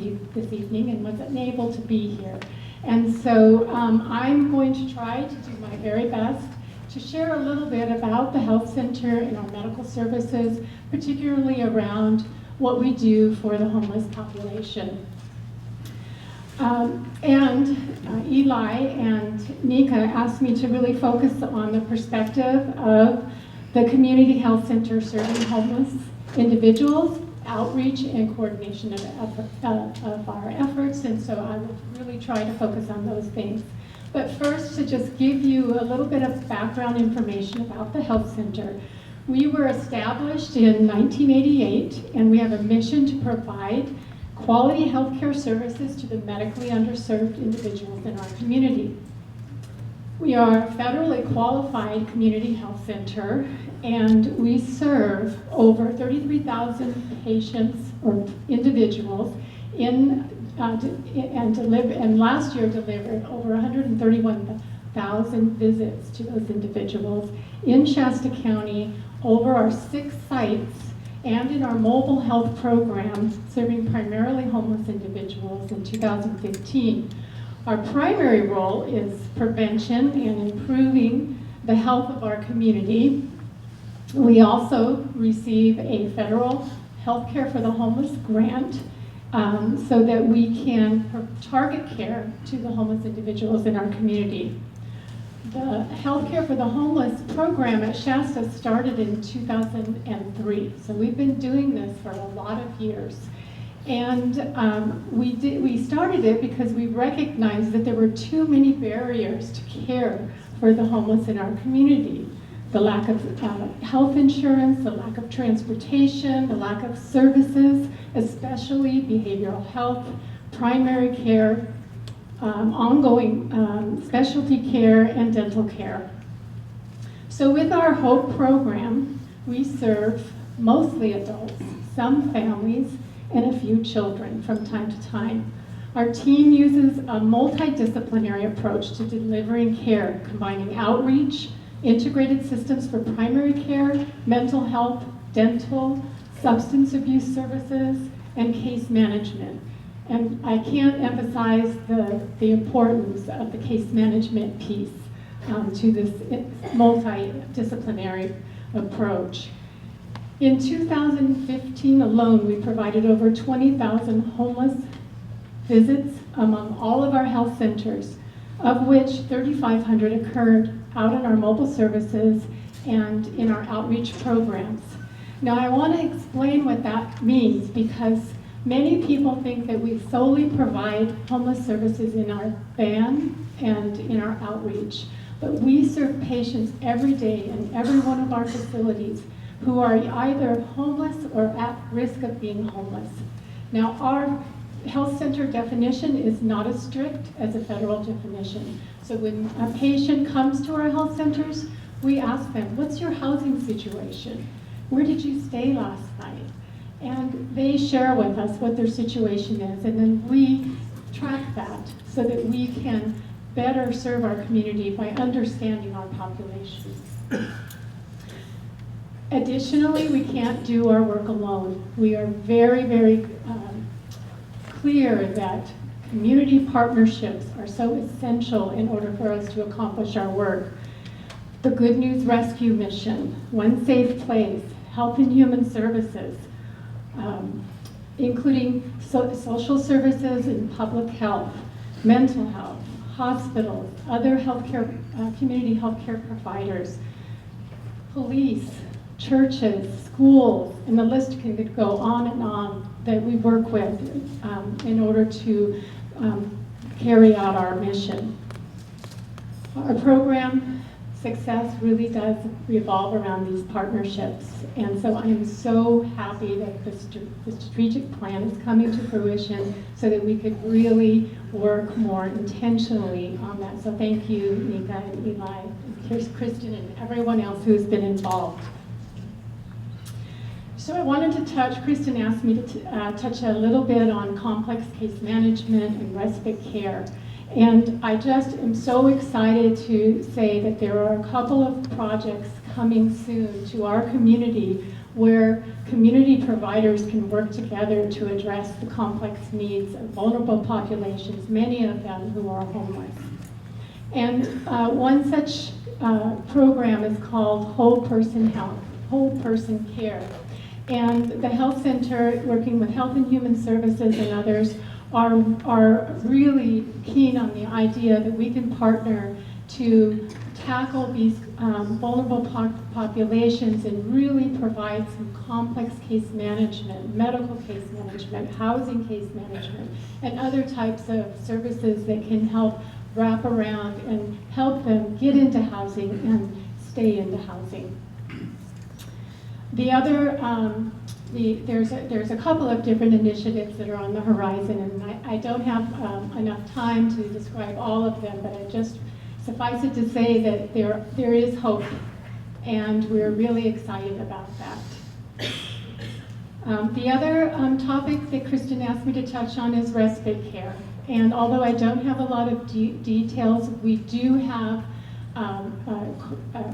evening and was unable to be here. And so I'm going to try to do my very best to share a little bit about the health center and our medical services, particularly around what we do for the homeless population. Eli and Nika asked me to really focus on the perspective of the community health center serving homeless individuals, outreach and coordination of our efforts, and so I will really try to focus on those things. But first, to just give you a little bit of background information about the health center. We were established in 1988, and we have a mission to provide quality healthcare services to the medically underserved individuals in our community. We are a federally qualified community health center, and we serve over 33,000 patients or individuals and last year delivered over 131,000 visits to those individuals in Shasta County over our 6 sites and in our mobile health program serving primarily homeless individuals in 2015. Our primary role is prevention and improving the health of our community. We also receive a federal Healthcare for the Homeless grant so that we can target care to the homeless individuals in our community. The Healthcare for the Homeless program at Shasta started in 2003, so we've been doing this for a lot of years. And we started it because we recognized that there were too many barriers to care for the homeless in our community. The lack of health insurance, the lack of transportation, the lack of services, especially behavioral health, primary care, ongoing specialty care, and dental care. So with our HOPE program, we serve mostly adults, some families, and a few children from time to time. Our team uses a multidisciplinary approach to delivering care, combining outreach, integrated systems for primary care, mental health, dental, substance abuse services, and case management. And I can't emphasize the importance of the case management piece to this multidisciplinary approach. In 2015 alone, we provided over 20,000 homeless visits among all of our health centers, of which 3,500 occurred out in our mobile services and in our outreach programs. Now, I want to explain what that means because many people think that we solely provide homeless services in our van and in our outreach, but we serve patients every day in every one of our facilities who are either homeless or at risk of being homeless. Now, our health center definition is not as strict as a federal definition. So when a patient comes to our health centers, we ask them, what's your housing situation? Where did you stay last night? And they share with us what their situation is, and then we track that so that we can better serve our community by understanding our population. Additionally, we can't do our work alone. We are very, very clear that community partnerships are so essential in order for us to accomplish our work. The Good News Rescue Mission, One Safe Place, Health and Human Services, including social services and public health, mental health, hospitals, other healthcare, community healthcare providers, police, churches, schools, and the list can go on and on that we work with in order to carry out our mission. Our program success really does revolve around these partnerships, and so I am so happy that the strategic plan is coming to fruition so that we could really work more intentionally on that. So thank you, Nika and Eli, and Kristen, and everyone else who's been involved. So I wanted to touch, Kristen asked me to touch a little bit on complex case management and respite care. And I just am so excited to say that there are a couple of projects coming soon to our community where community providers can work together to address the complex needs of vulnerable populations, many of them who are homeless. And one such program is called Whole Person Health, Whole Person Care. And the health center, working with Health and Human Services and others, are really keen on the idea that we can partner to tackle these vulnerable populations and really provide some complex case management, medical case management, housing case management, and other types of services that can help wrap around and help them get into housing and stay into housing. The other, there's a couple of different initiatives that are on the horizon, and I don't have enough time to describe all of them, but I just suffice it to say that there is hope, and we're really excited about that. The other topic that Kristen asked me to touch on is respite care, and although I don't have a lot of details, we do have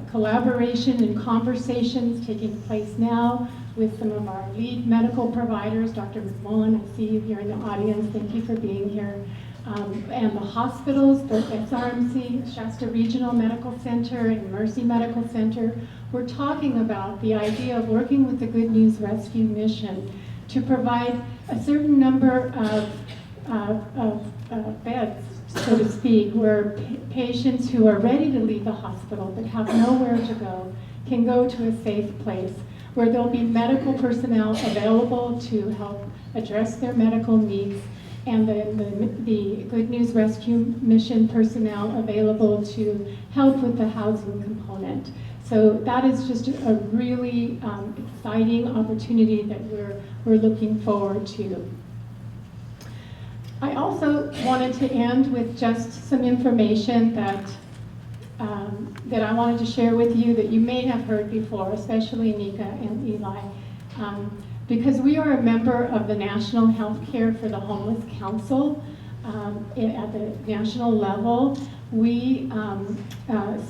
collaboration and conversations taking place now with some of our lead medical providers. Dr. McMullen, I see you here in the audience. Thank you for being here. And the hospitals, both SRMC, Shasta Regional Medical Center, and Mercy Medical Center. We're talking about the idea of working with the Good News Rescue Mission to provide a certain number of beds, so to speak, where patients who are ready to leave the hospital but have nowhere to go can go to a safe place where there'll be medical personnel available to help address their medical needs, and the Good News Rescue Mission personnel available to help with the housing component. So that is just a really exciting opportunity that we're looking forward to. I also wanted to end with just some information that I wanted to share with you that you may have heard before, especially Nika and Eli. Because we are a member of the National Healthcare for the Homeless Council at the national level. We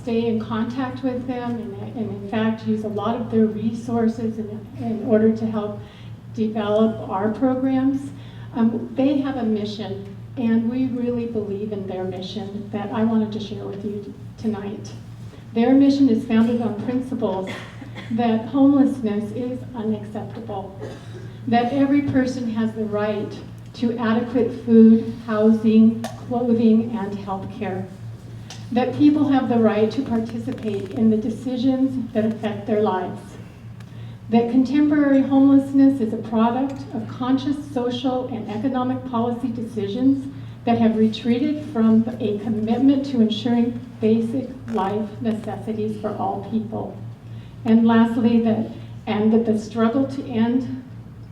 stay in contact with them and in fact use a lot of their resources in order to help develop our programs. They have a mission, and we really believe in their mission that I wanted to share with you tonight. Their mission is founded on principles that homelessness is unacceptable, that every person has the right to adequate food, housing, clothing, and health care, that people have the right to participate in the decisions that affect their lives, that contemporary homelessness is a product of conscious social and economic policy decisions that have retreated from a commitment to ensuring basic life necessities for all people. And lastly, that the struggle to end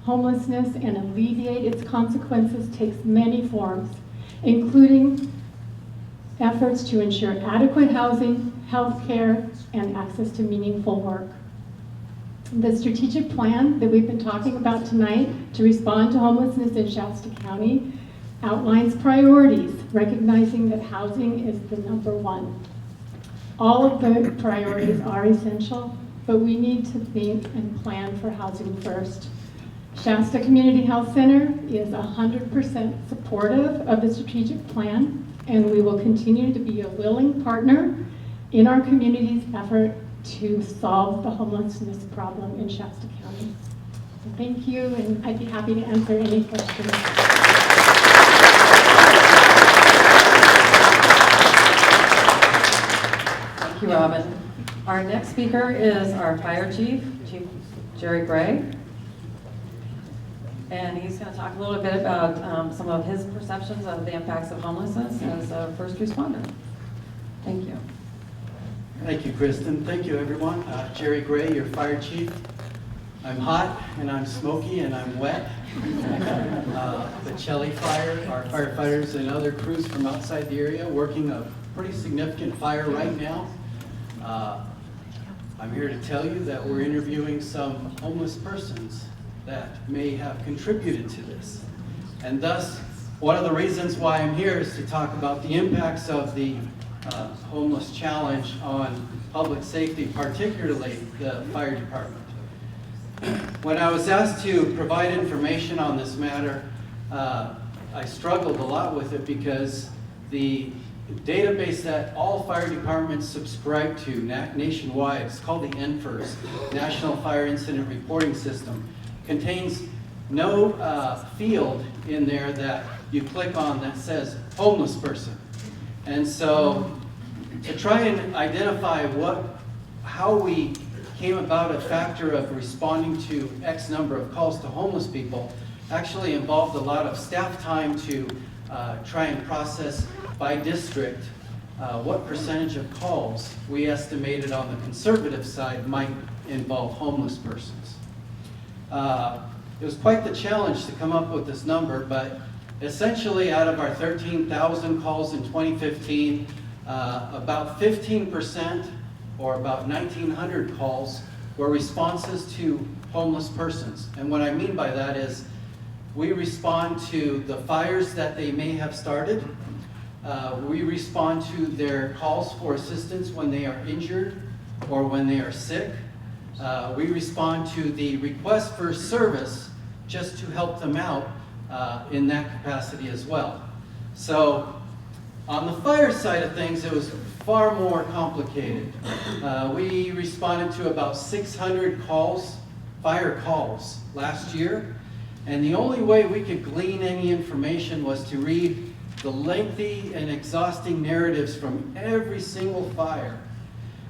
homelessness and alleviate its consequences takes many forms, including efforts to ensure adequate housing, health care, and access to meaningful work. The strategic plan that we've been talking about tonight to respond to homelessness in Shasta County outlines priorities, recognizing that housing is the number one. All of the priorities are essential, but we need to think and plan for housing first. Shasta Community Health Center is 100% supportive of the strategic plan, and we will continue to be a willing partner in our community's effort to solve the homelessness problem in Shasta County. So thank you, and I'd be happy to answer any questions. Thank you, Robin. Our next speaker is our fire chief, Chief Jerry Gray. And he's going to talk a little bit about some of his perceptions of the impacts of homelessness as a first responder. Thank you. Thank you, Kristen. Thank you, everyone. Jerry Gray, your fire chief. I'm hot, and I'm smoky, and I'm wet. The Chelly Fire, our firefighters and other crews from outside the area working a pretty significant fire right now. I'm here to tell you that we're interviewing some homeless persons that may have contributed to this. And thus, one of the reasons why I'm here is to talk about the impacts of the homeless challenge on public safety, particularly the fire department. When I was asked to provide information on this matter, I struggled a lot with it because the database that all fire departments subscribe to nationwide, it's called the NFIRS, National Fire Incident Reporting System, contains no field in there that you click on that says homeless person. And so to try and identify how we came about a factor of responding to X number of calls to homeless people actually involved a lot of staff time to try and process by district what percentage of calls we estimated on the conservative side might involve homeless persons. It was quite the challenge to come up with this number, but essentially out of our 13,000 calls in 2015, about 15%, or about 1,900 calls, were responses to homeless persons. And what I mean by that is we respond to the fires that they may have started. We respond to their calls for assistance when they are injured or when they are sick. We respond to the request for service just to help them out in that capacity as well. So on the fire side of things, it was far more complicated. We responded to about 600 calls, fire calls, last year. And the only way we could glean any information was to read the lengthy and exhausting narratives from every single fire.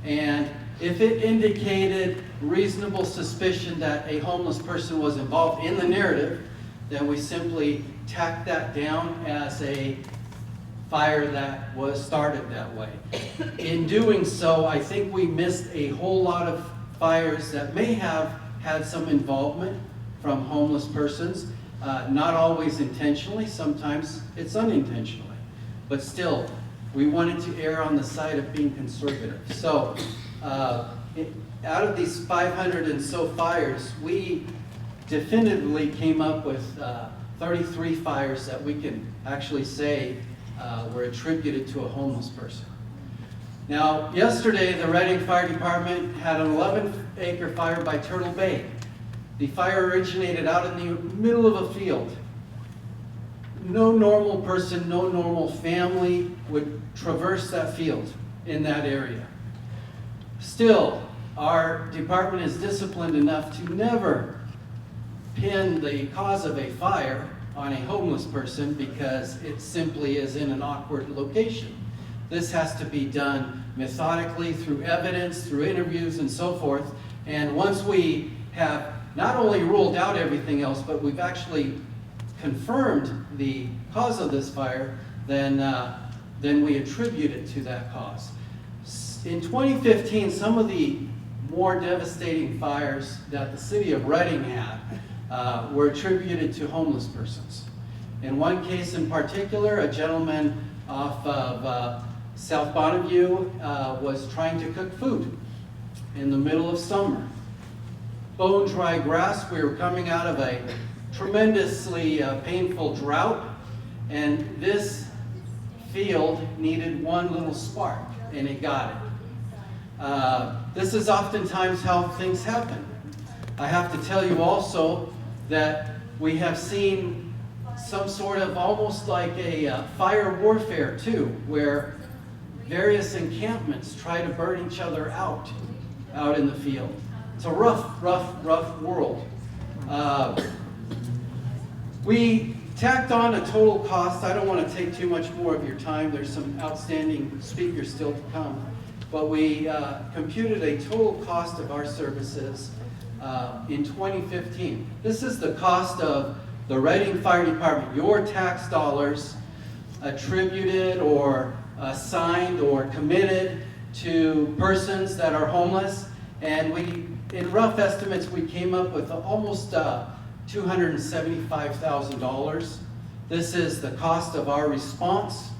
And if it indicated reasonable suspicion that a homeless person was involved in the narrative, then we simply tacked that down as a fire that was started that way. In doing so, I think we missed a whole lot of fires that may have had some involvement from homeless persons, not always intentionally, sometimes it's unintentionally. But still, we wanted to err on the side of being conservative. So, out of these 500 and so fires, we definitively came up with 33 fires that we can actually say were attributed to a homeless person. Now, yesterday, the Reading Fire Department had an 11-acre fire by Turtle Bay. The fire originated out in the middle of a field. No normal person, no normal family would traverse that field in that area. Still, our department is disciplined enough to never pin the cause of a fire on a homeless person because it simply is in an awkward location. This has to be done methodically through evidence, through interviews and so forth. And once we have not only ruled out everything else, but we've actually confirmed the cause of this fire, then we attribute it to that cause. In 2015, some of the more devastating fires that the city of Reading had were attributed to homeless persons. In one case in particular, a gentleman off of South Bonneview was trying to cook food in the middle of summer. Bone dry grass, we were coming out of a tremendously painful drought, and this field needed one little spark, and it got it. This is oftentimes how things happen. I have to tell you also that we have seen some sort of almost like a fire warfare too, where various encampments try to burn each other out in the field. It's a rough world. We tacked on a total cost. I don't want to take too much more of your time. There's some outstanding speakers still to come. But we computed a total cost of our services in 2015. This is the cost of the Reading Fire Department, your tax dollars attributed or assigned or committed to persons that are homeless. And we, in rough estimates, we came up with almost $275,000. This is the cost of our response.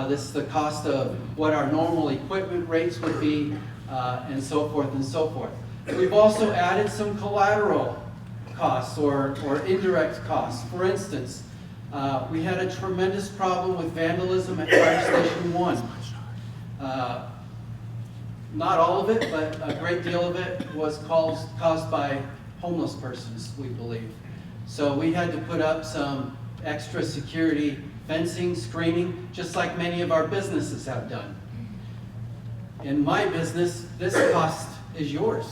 This is the cost of what our normal equipment rates would be, and so forth and so forth. We've also added some collateral costs or indirect costs. For instance, we had a tremendous problem with vandalism at Fire Station 1. Not all of it, but a great deal of it was caused by homeless persons, we believe. So we had to put up some extra security fencing, screening, just like many of our businesses have done. In my business, this cost is your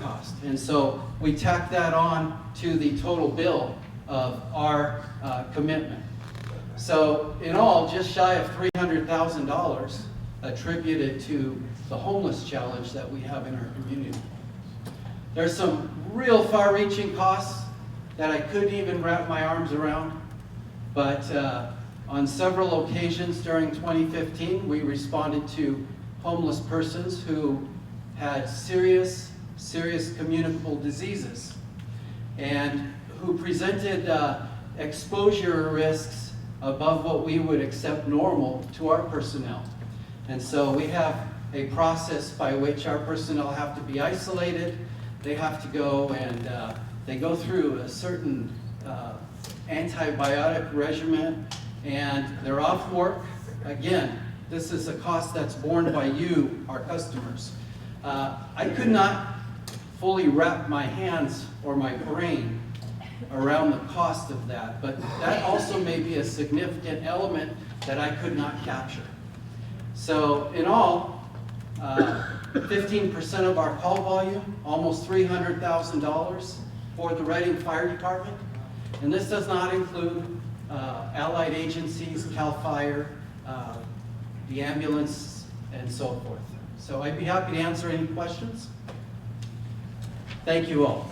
cost. And so we tack that on to the total bill of our commitment. So in all, just shy of $300,000 attributed to the homeless challenge that we have in our community. There's some real far-reaching costs that I couldn't even wrap my arms around, but on several occasions during 2015, we responded to homeless persons who had serious communicable diseases and who presented exposure risks above what we would accept normal to our personnel. And so we have a process by which our personnel have to be isolated. They have to go and they go through a certain antibiotic regimen, and they're off work. Again, this is a cost that's borne by you, our customers. I could not fully wrap my hands or my brain around the cost of that, but that also may be a significant element that I could not capture. So in all, 15% of our call volume, almost $300,000 for the Reading Fire Department. And this does not include allied agencies, CAL FIRE, the ambulance, and so forth. So I'd be happy to answer any questions. Thank you all.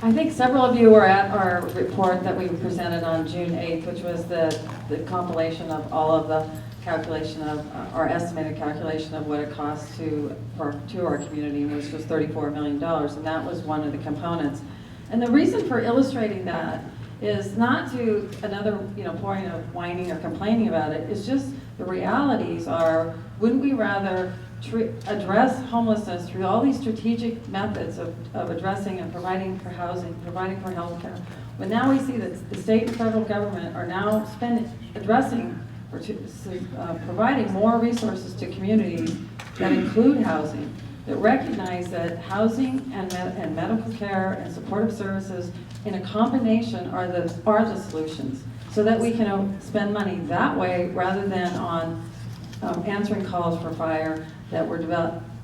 I think several of you were at our report that we presented on June 8th, which was the compilation of all of the calculation of, our estimated calculation of what it costs to our community, which was $34 million, and that was one of the components. And the reason for illustrating that is not to another point of whining or complaining about it, it's just the realities are, wouldn't we rather address homelessness through all these strategic methods of addressing and providing for housing, providing for health care. But now we see that the state and federal government are now providing more resources to communities that include housing, that recognize that housing and medical care and supportive services in a combination are the solutions, so that we can spend money that way rather than on answering calls for fire that were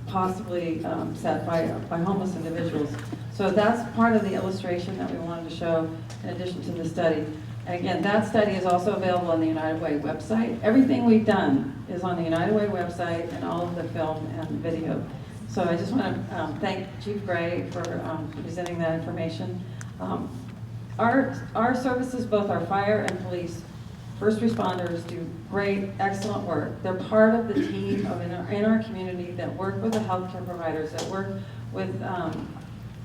possibly set by homeless individuals. So that's part of the illustration that we wanted to show in addition to the study. And again, that study is also available on the United Way website. Everything we've done is on the United Way website, and all of the film and video. So I just want to thank Chief Gray for presenting that information. Our services, both our fire and police, first responders, do great, excellent work. They're part of the team in our community that work with the healthcare providers, that work with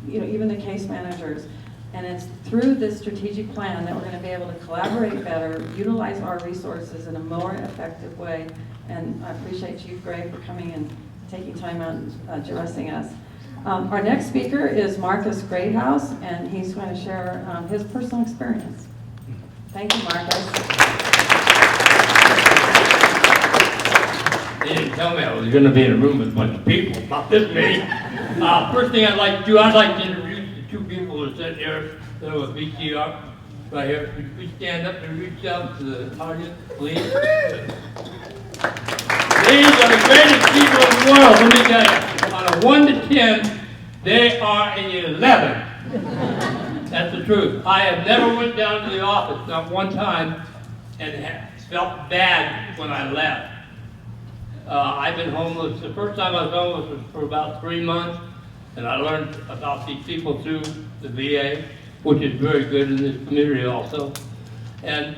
even the case managers. And it's through this strategic plan that we're going to be able to collaborate better, utilize our resources in a more effective way. And I appreciate Chief Gray for coming and taking time out and addressing us. Our next speaker is Marcus Greathouse, and he's going to share his personal experience. Thank you, Marcus. They didn't tell me I was going to be in a room with a bunch of people about this many. First thing I'd like to do, I'd like to introduce the two people who are sitting here that will beat you up right here. Could you stand up and reach out to the audience, please? These are the greatest people in the world. Let me tell you, on a 1 to 10, they are an 11. That's the truth. I have never went down to the office, not one time, and felt bad when I left. I've been homeless. The first time I was homeless was for about 3 months, and I learned about these people through the VA, which is very good in this community also. And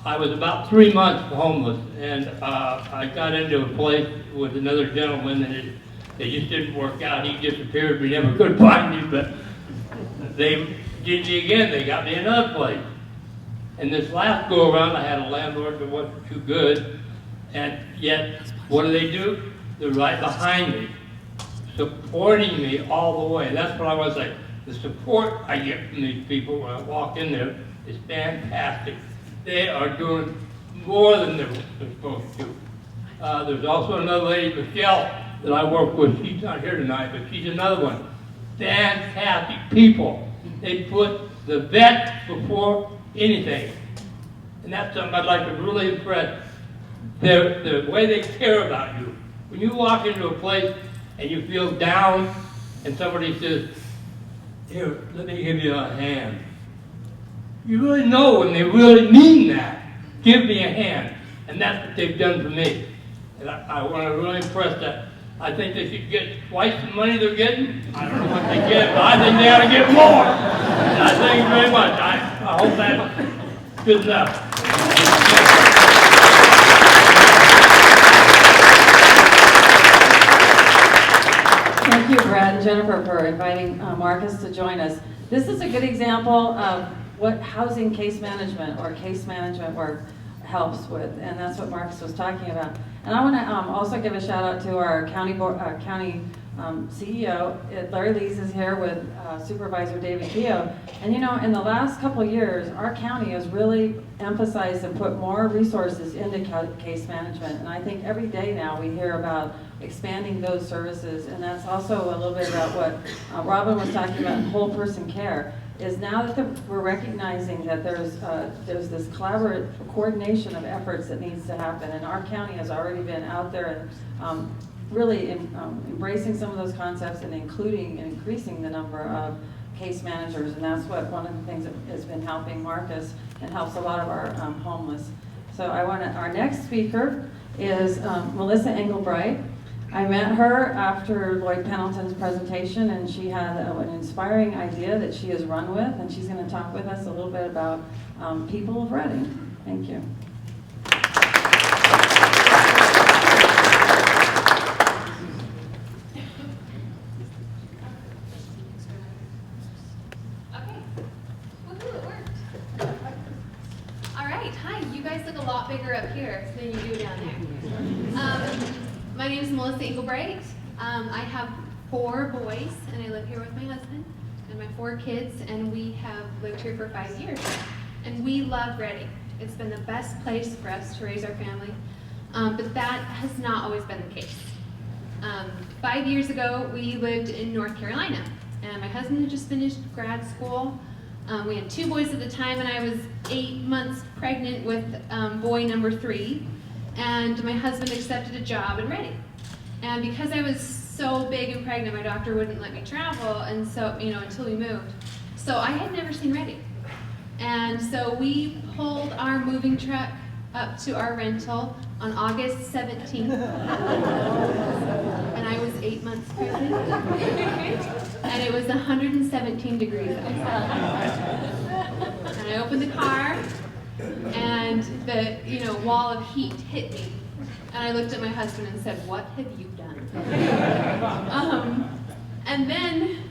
I was about 3 months homeless, and I got into a place with another gentleman, and it just didn't work out. He disappeared. We never could find him, but they did me again. They got me another place. And this last go around, I had a landlord that wasn't too good, and yet, what do? They're right behind me, supporting me all the way. That's what I was like. The support I get from these people when I walk in there is fantastic. They are doing more than they're supposed to. There's also another lady, Michelle, that I work with. She's not here tonight, but she's another one. Fantastic people. They put the vet before anything. And that's something I'd like to really impress. The way they care about you. When you walk into a place and you feel down and somebody says, "Here, let me give you a hand." You really know when they really mean that. Give me a hand. And that's what they've done for me. And I want to really impress that. I think they should get twice the money they're getting. I don't know what they get, but I think they ought to get more. And I thank you very much. I hope that's good enough. Thank you, Brad and Jennifer, for inviting Marcus to join us. This is a good example of what housing case management or case management work helps with, and that's what Marcus was talking about. And I want to also give a shout out to our county CEO. Larry Lees is here with Supervisor David Keogh. And in the last couple of years, our county has really emphasized and put more resources into case management. And I think every day now we hear about expanding those services. And that's also a little bit about what Robin was talking about in whole person care. Is now that we're recognizing that there's this collaborative coordination of efforts that needs to happen, and our county has already been out there and really embracing some of those concepts and increasing the number of case managers, and that's one of the things that has been helping Marcus and helps a lot of our homeless. So our next speaker is Melissa Engelbright. I met her after Lloyd Pendleton's presentation, and she had an inspiring idea that she has run with, and she's going to talk with us a little bit about people of Reading. Thank you. Bigger up here than you do down there. My name is Melissa Engelbright. legal bright. I have 4 boys, and I live here with my husband and my 4 kids, and we have lived here for 5 years. And we love Reading. It's been the best place for us to raise our family, but that has not always been the case. 5 years ago, we lived in North Carolina, and my husband had just finished grad school. We had 2 boys at the time, and I was 8 months pregnant with boy number 3, and my husband accepted a job in Reading. And because I was so big and pregnant, my doctor wouldn't let me travel, and so, until we moved. So I had never seen Reading. And so we pulled our moving truck up to our rental on August 17th. And I was 8 months pregnant. And it was 117 degrees outside. And I opened the car, and the wall of heat hit me. And I looked at my husband and said, "What have you done?" And then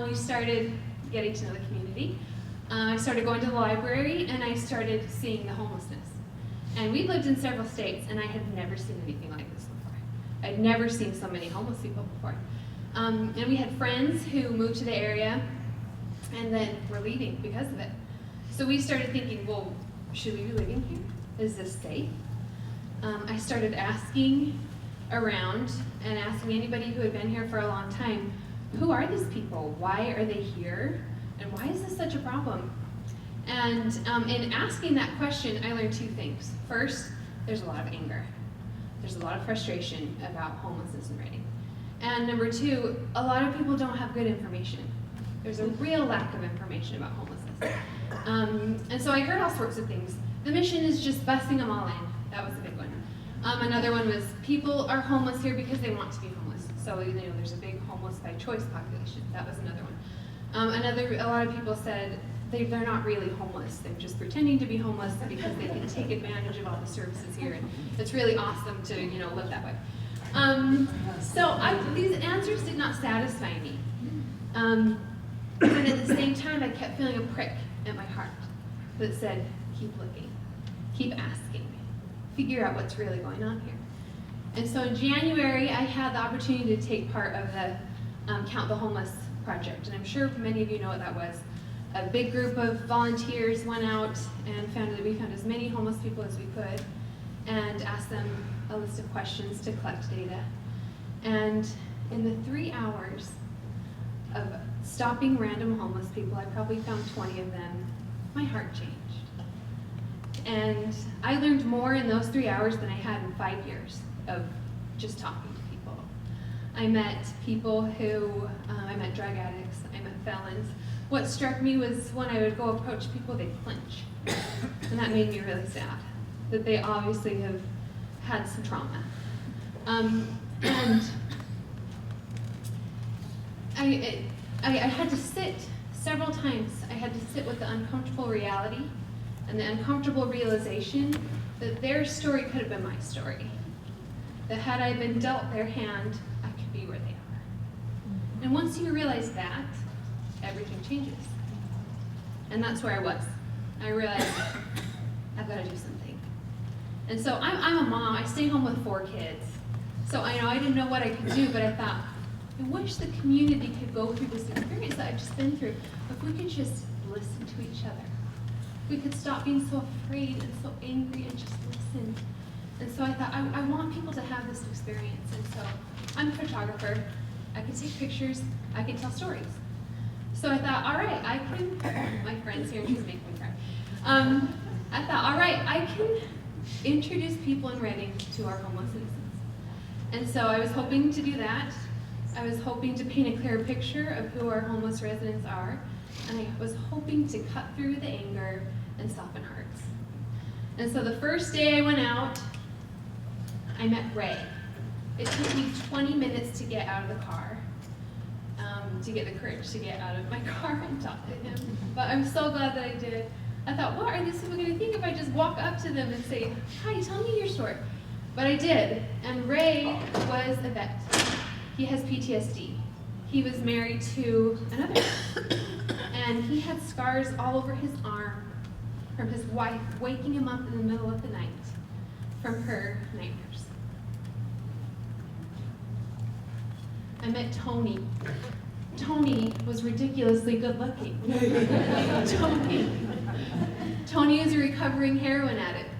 we started getting to know the community. I started going to the library, and I started seeing the homelessness. And we lived in several states, and I had never seen anything like this before. I'd never seen so many homeless people before. And we had friends who moved to the area, and then were leaving because of it. So we started thinking, well, should we be living here? Is this safe? I started asking around and asking anybody who had been here for a long time, who are these people? Why are they here? And why is this such a problem? And in asking that question, I learned 2 things. First, there's a lot of anger. There's a lot of frustration about homelessness in Reading. And number 2, a lot of people don't have good information. There's a real lack of information about homelessness. And so I heard all sorts of things. The mission is just busing them all in. That was a big one. Another one was people are homeless here because they want to be homeless. So there's a big homeless by choice population. That was another one. A lot of people said they're not really homeless. They're just pretending to be homeless because they can take advantage of all the services here. And it's really awesome to live that way. So these answers did not satisfy me. But at the same time, I kept feeling a prick at my heart that said, keep looking, keep asking, figure out what's really going on here. And so in January, I had the opportunity to take part of the Count the Homeless project. And I'm sure many of you know what that was. A big group of volunteers went out and we found as many homeless people as we could and asked them a list of questions to collect data. And in the 3 hours of stopping random homeless people, I probably found 20 of them. My heart changed. And I learned more in those 3 hours than I had in 5 years of just talking to people. I met people who, I met drug addicts, I met felons. What struck me was when I would go approach people, they'd flinch. And that made me really sad, that they obviously have had some trauma. And I had to sit several times. I had to sit with the uncomfortable reality and the uncomfortable realization that their story could have been my story. That had I been dealt their hand, I could be where they are. And once you realize that, everything changes. And that's where I was. I realized, I've got to do something. And so I'm a mom. I stay home with 4 kids. So I didn't know what I could do, but I thought, I wish the community could go through this experience that I've just been through. If we could just listen to each other. We could stop being so afraid and so angry and just listen. And so I thought, I want people to have this experience. And so I'm a photographer. I can take pictures. I can tell stories. So I thought, all right, I can, my friend's here, she's making me cry. I thought, all right, I can introduce people in Reading to our homeless citizens. And so I was hoping to do that. I was hoping to paint a clear picture of who our homeless residents are. And I was hoping to cut through the anger and soften hearts. And so the first day I went out, I met Ray. It took me 20 minutes to get out of the car, to get the courage to get out of my car and talk to him. But I'm so glad that I did. I thought, what are these people going to think if I just walk up to them and say, hi, tell me your story? But I did. And Ray was a vet. He has PTSD. He was married to another man. And he had scars all over his arm from his wife waking him up in the middle of the night from her nightmares. I met Tony. Tony was ridiculously good looking. Tony is a recovering heroin addict.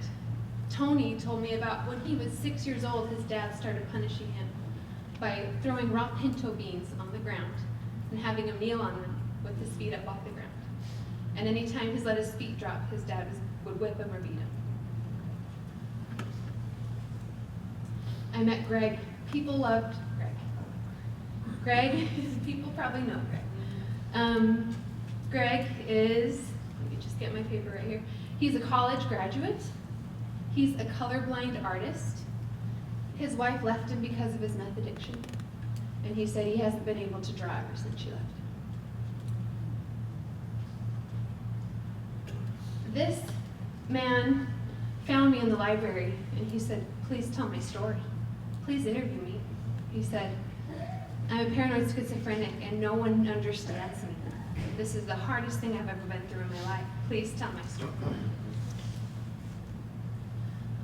Tony told me about when he was 6 years old, his dad started punishing him by throwing raw pinto beans on the ground and having him kneel on them with his feet up off the ground. And anytime he let his feet drop, his dad would whip him or beat him. I met Greg. People loved Greg. Greg, people probably know Greg. Greg is, let me just get my paper right here. He's a college graduate. He's a colorblind artist. His wife left him because of his meth addiction. And he said he hasn't been able to draw ever since she left him. This man found me in the library and he said, please tell my story. Please interview me. He said, I'm a paranoid schizophrenic and no one understands me. This is the hardest thing I've ever been through in my life. Please tell my story.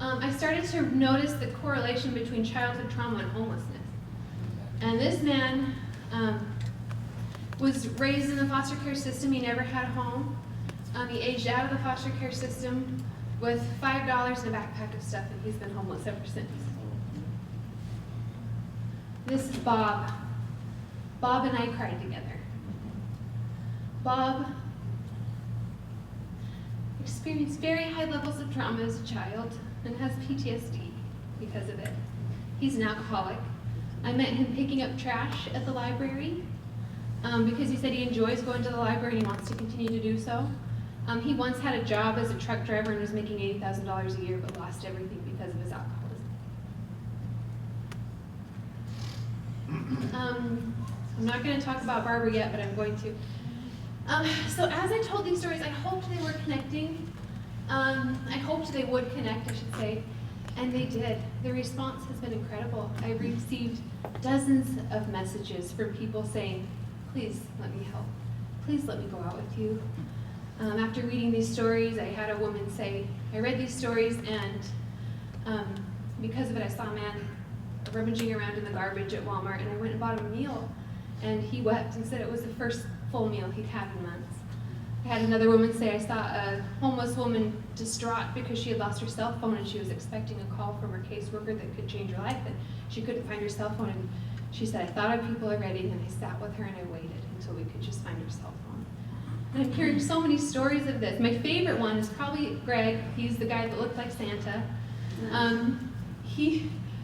I started to notice the correlation between childhood trauma and homelessness. And this man was raised in the foster care system. He never had a home. He aged out of the foster care system with $5 in a backpack of stuff, and he's been homeless ever since. This is Bob. Bob and I cried together. Bob experienced very high levels of trauma as a child and has PTSD because of it. He's an alcoholic. I met him picking up trash at the library because he said he enjoys going to the library and he wants to continue to do so. He once had a job as a truck driver and was making $80,000 a year but lost everything because of his alcoholism. I'm not going to talk about Barbara yet, but I'm going to. So as I told these stories, I hoped they were connecting. I hoped they would connect, I should say, and they did. The response has been incredible. I received dozens of messages from people saying, please let me help. Please let me go out with you. After reading these stories, I had a woman say, I read these stories and because of it, I saw a man rummaging around in the garbage at Walmart and I went and bought him a meal. And he wept and said it was the first full meal he'd had in months. I had another woman say I saw a homeless woman distraught because she had lost her cell phone and she was expecting a call from her caseworker that could change her life, but she couldn't find her cell phone. And she said, I thought our people already, and I sat with her and I waited until we could just find her cell phone. And I'm hearing so many stories of this. My favorite one is probably Greg. He's the guy that looked like Santa.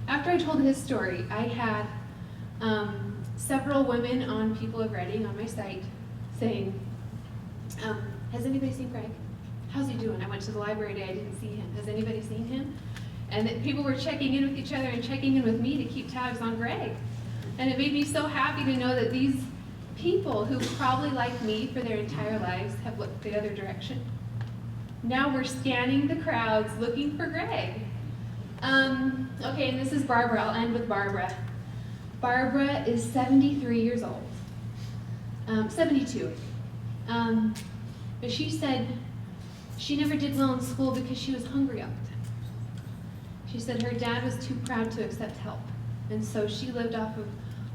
After I told his story, I had several women on People of Reading on my site saying, has anybody seen Greg? How's he doing? I went to the library today, I didn't see him. Has anybody seen him? And that people were checking in with each other and checking in with me to keep tabs on Greg. And it made me so happy to know that these people who probably like me for their entire lives have looked the other direction. Now we're scanning the crowds looking for Greg. Okay, and this is Barbara. I'll end with Barbara. Barbara is 73 years old. 72. But she said she never did well in school because she was hungry all the time. She said her dad was too proud to accept help. And so she lived off of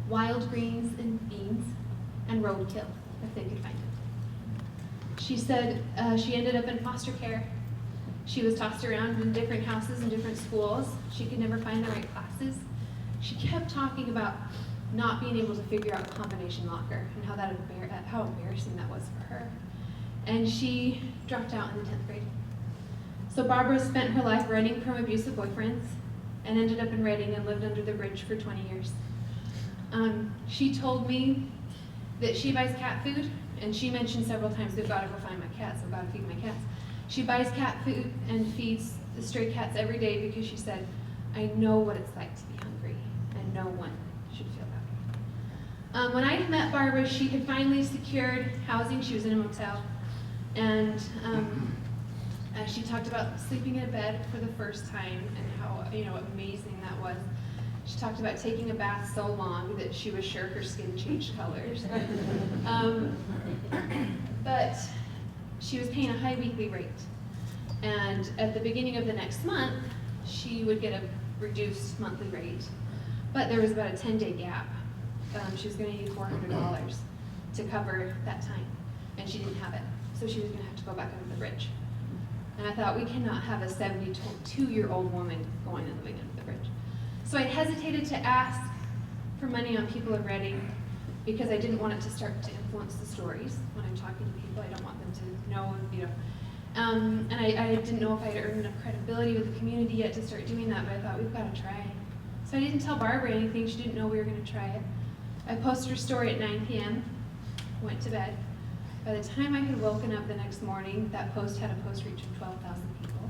wild greens and beans and roadkill, if they could find it. She said she ended up in foster care. She was tossed around in different houses and different schools. She could never find the right classes. She kept talking about not being able to figure out combination locker and how embarrassing that was for her. And she dropped out in the 10th grade. So Barbara spent her life running from abusive boyfriends and ended up in Reading and lived under the bridge for 20 years. She told me that she buys cat food, and she mentioned several times, we've got to go find my cats, I've got to feed my cats. She buys cat food and feeds the stray cats every day because she said, I know what it's like to be hungry, and no one should feel that way. When I met Barbara, she had finally secured housing. She was in a motel, and she talked about sleeping in a bed for the first time and how amazing that was. She talked about taking a bath so long that she was sure her skin changed colors. But she was paying a high weekly rate. And at the beginning of the next month, she would get a reduced monthly rate. But there was about a 10-day gap. she was going to need $400 to cover that time, and she didn't have it. So she was going to have to go back under the bridge. And I thought, we cannot have a 72-year-old woman going and living under the bridge. So I hesitated to ask for money on People Are Ready because I didn't want it to start to influence the stories when I'm talking to people. I don't want them to know, and I didn't know if I had earned enough credibility with the community yet to start doing that, but I thought, we've got to try. So I didn't tell Barbara anything. She didn't know we were going to try it. I posted her story at 9 p.m., went to bed. By the time I had woken up the next morning, that post had a post reach of 12,000 people.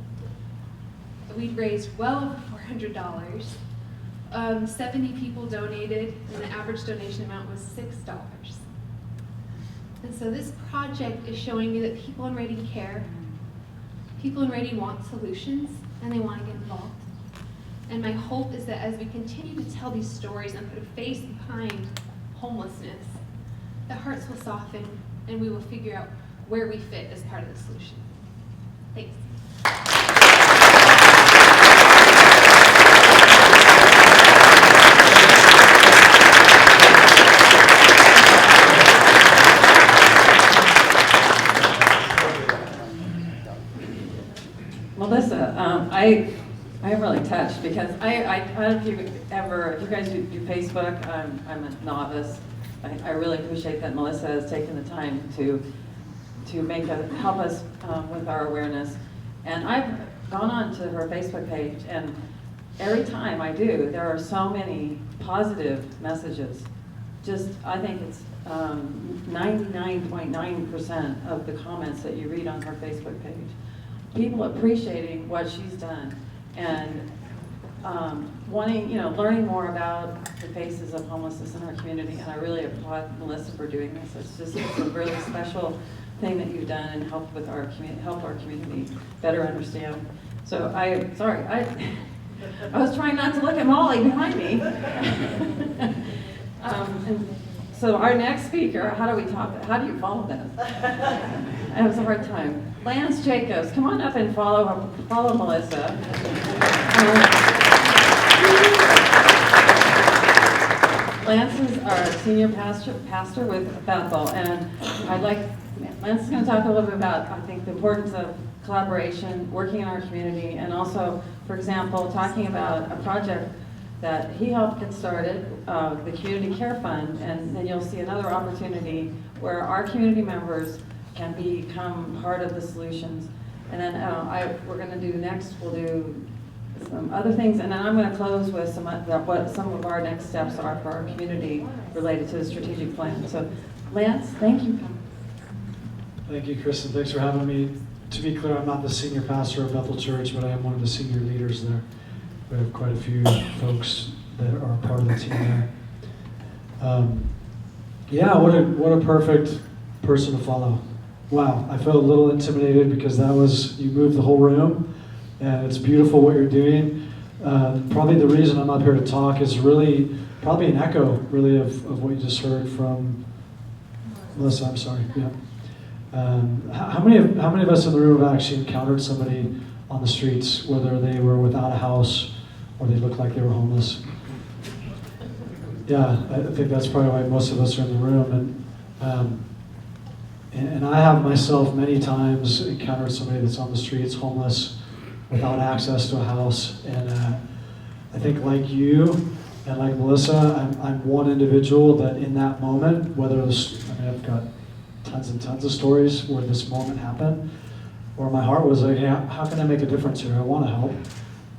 We'd raised well over $400. 70 people donated, and the average donation amount was $6. And so this project is showing me that people in Reading care, people in Reading want solutions, and they want to get involved. And my hope is that as we continue to tell these stories and put a face behind homelessness, the hearts will soften and we will figure out where we fit as part of the solution. Thanks. Melissa, I'm really touched because I don't know if you guys do Facebook. I'm a novice. I really appreciate that Melissa has taken the time to help us with our awareness. And I've gone on to her Facebook page, and every time I do, there are so many positive messages. I think it's 99.9% of the comments that you read on her Facebook page. People appreciating what she's done and wanting, learning more about the faces of homelessness in our community. And I really applaud Melissa for doing this. It's a really special thing that you've done and helped our community better understand. So I was trying not to look at Molly behind me. And so our next speaker, how do you follow this? I have a hard time. Lance Jacobs, come on up and follow Melissa. Lance is our senior pastor with Bethel, and Lance is going to talk a little bit about, I think, the importance of collaboration, working in our community, and also, for example, talking about a project that he helped get started, the Community Care Fund, and then you'll see another opportunity where our community members can become part of the solutions. And then we're going to do next, we'll do some other things, and then I'm going to close with what some of our next steps are for our community related to the strategic plan. So, Lance, thank you. Thank you, Kristen. Thanks for having me. To be clear, I'm not the senior pastor of Bethel Church, but I am one of the senior leaders there. We have quite a few folks that are part of the team there. Yeah, what a perfect person to follow. Wow, I felt a little intimidated because you moved the whole room, and it's beautiful what you're doing. Probably the reason I'm up here to talk is really probably an echo, really, of what you just heard from Melissa. I'm sorry. Yeah. How many of us in the room have actually encountered somebody on the streets, whether they were without a house or they looked like they were homeless? Yeah, I think that's probably why most of us are in the room. And I have myself many times encountered somebody that's on the streets, homeless, without access to a house. And I think like you and like Melissa, I'm one individual that in that moment, I've got tons and tons of stories where this moment happened, where my heart was like, hey, how can I make a difference here? I want to help.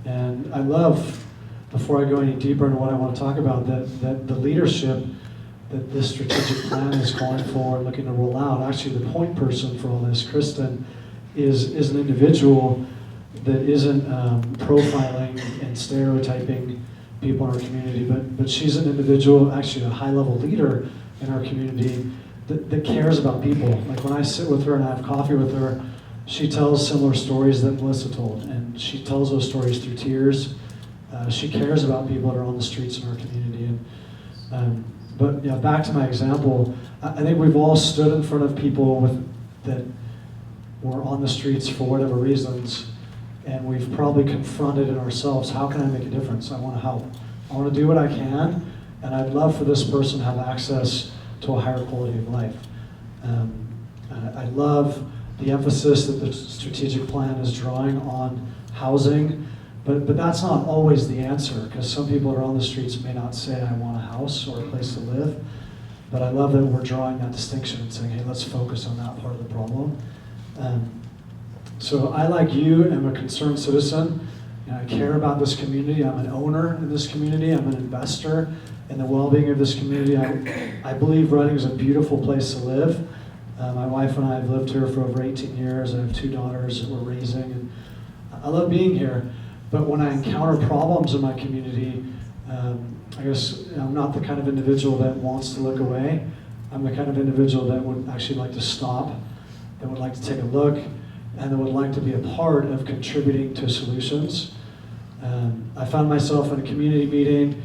And I love, before I go any deeper into what I want to talk about, that the leadership that this strategic plan is calling for and looking to roll out, actually the point person for all this, Kristen, is an individual that isn't profiling and stereotyping people in our community, but she's an individual, actually a high-level leader in our community that cares about people. Like when I sit with her and I have coffee with her, she tells similar stories that Melissa told, and she tells those stories through tears. She cares about people that are on the streets in our community. But yeah, back to my example, I think we've all stood in front of people that were on the streets for whatever reasons, and we've probably confronted in ourselves, how can I make a difference? I want to help. I want to do what I can, and I'd love for this person to have access to a higher quality of life. I love the emphasis that the strategic plan is drawing on housing, but that's not always the answer, because some people that are on the streets may not say, I want a house or a place to live. But I love that we're drawing that distinction and saying, hey, let's focus on that part of the problem. So I, like you, am a concerned citizen. And I care about this community. I'm an owner in this community. I'm an investor in the well-being of this community. I believe Reading is a beautiful place to live. My wife and I have lived here for over 18 years. I have 2 daughters that we're raising. And I love being here. But when I encounter problems in my community, I guess I'm not the kind of individual that wants to look away. I'm the kind of individual that would actually like to stop, that would like to take a look, and that would like to be a part of contributing to solutions. I found myself in a community meeting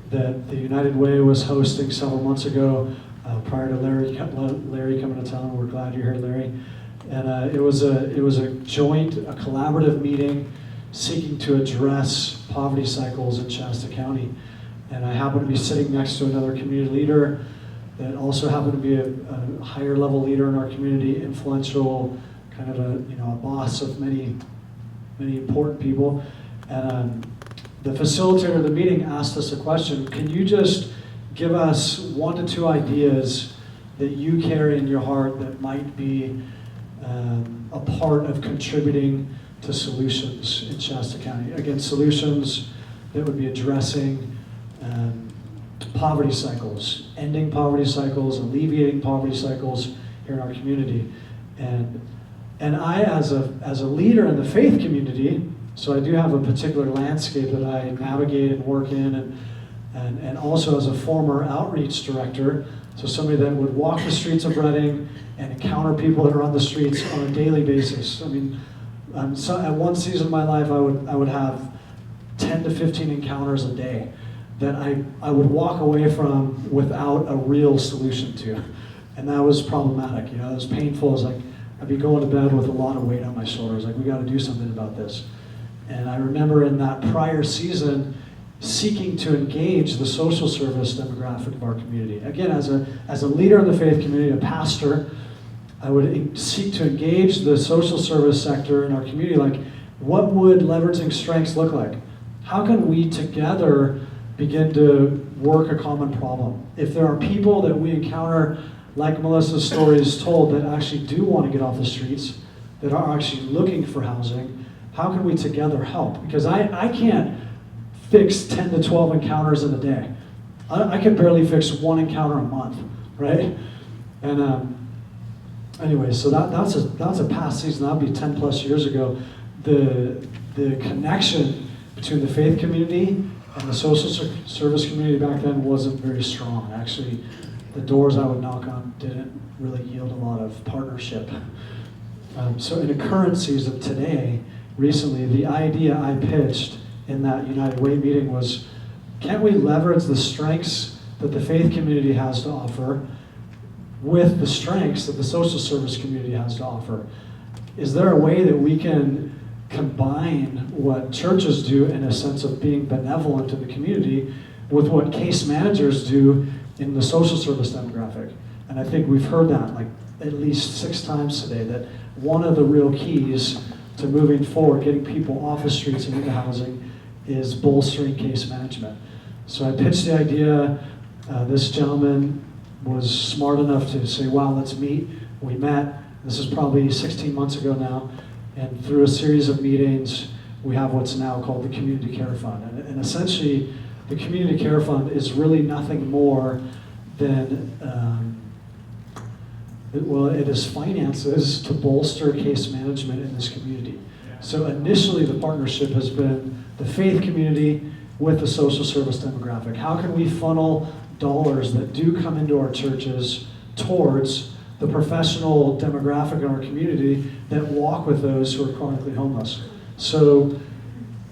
that the United Way was hosting several months ago, prior to Larry coming to town. We're glad you're here, Larry. And it was a joint, a collaborative meeting seeking to address poverty cycles in Shasta County. And I happened to be sitting next to another community leader that also happened to be a higher level leader in our community, influential, kind of a boss of many important people. And the facilitator of the meeting asked us a question: can you just give us 1 to 2 ideas that you carry in your heart that might be a part of contributing to solutions in Shasta County? Again, solutions that would be addressing poverty cycles, ending poverty cycles, alleviating poverty cycles here in our community. And I, as a leader in the faith community, so I do have a particular landscape that I navigate and work in, and also as a former outreach director, so somebody that would walk the streets of Reading and encounter people that are on the streets on a daily basis. I mean, so at one season of my life, I would have 10 to 15 encounters a day that I would walk away from without a real solution to. And that was problematic. It was painful. It was like, I'd be going to bed with a lot of weight on my shoulders. Like, we got to do something about this. And I remember in that prior season, seeking to engage the social service demographic of our community. Again, as a leader in the faith community, a pastor, I would seek to engage the social service sector in our community. Like, what would leveraging strengths look like? How can we together begin to work a common problem? If there are people that we encounter, like Melissa's story is told, that actually do want to get off the streets, that are actually looking for housing, how can we together help? Because I can't fix 10 to 12 encounters in a day. I can barely fix 1 encounter a month, right? And anyway, so that's a past season. That'd be 10 plus years ago. The connection between the faith community and the social service community back then wasn't very strong. Actually, the doors I would knock on didn't really yield a lot of partnership. So in a current season today, recently, the idea I pitched in that United Way meeting was, can't we leverage the strengths that the faith community has to offer with the strengths that the social service community has to offer? Is there a way that we can combine what churches do in a sense of being benevolent in the community with what case managers do in the social service demographic? And I think we've heard that like at least 6 times today, that one of the real keys to moving forward, getting people off the streets and into housing, is bolstering case management. So I pitched the idea. This gentleman was smart enough to say, wow, let's meet. We met. This is probably 16 months ago now. And through a series of meetings, we have what's now called the Community Care Fund. And essentially, the Community Care Fund is really nothing more than, it is finances to bolster case management in this community. So initially, the partnership has been the faith community with the social service demographic. How can we funnel dollars that do come into our churches towards the professional demographic in our community that walk with those who are chronically homeless? So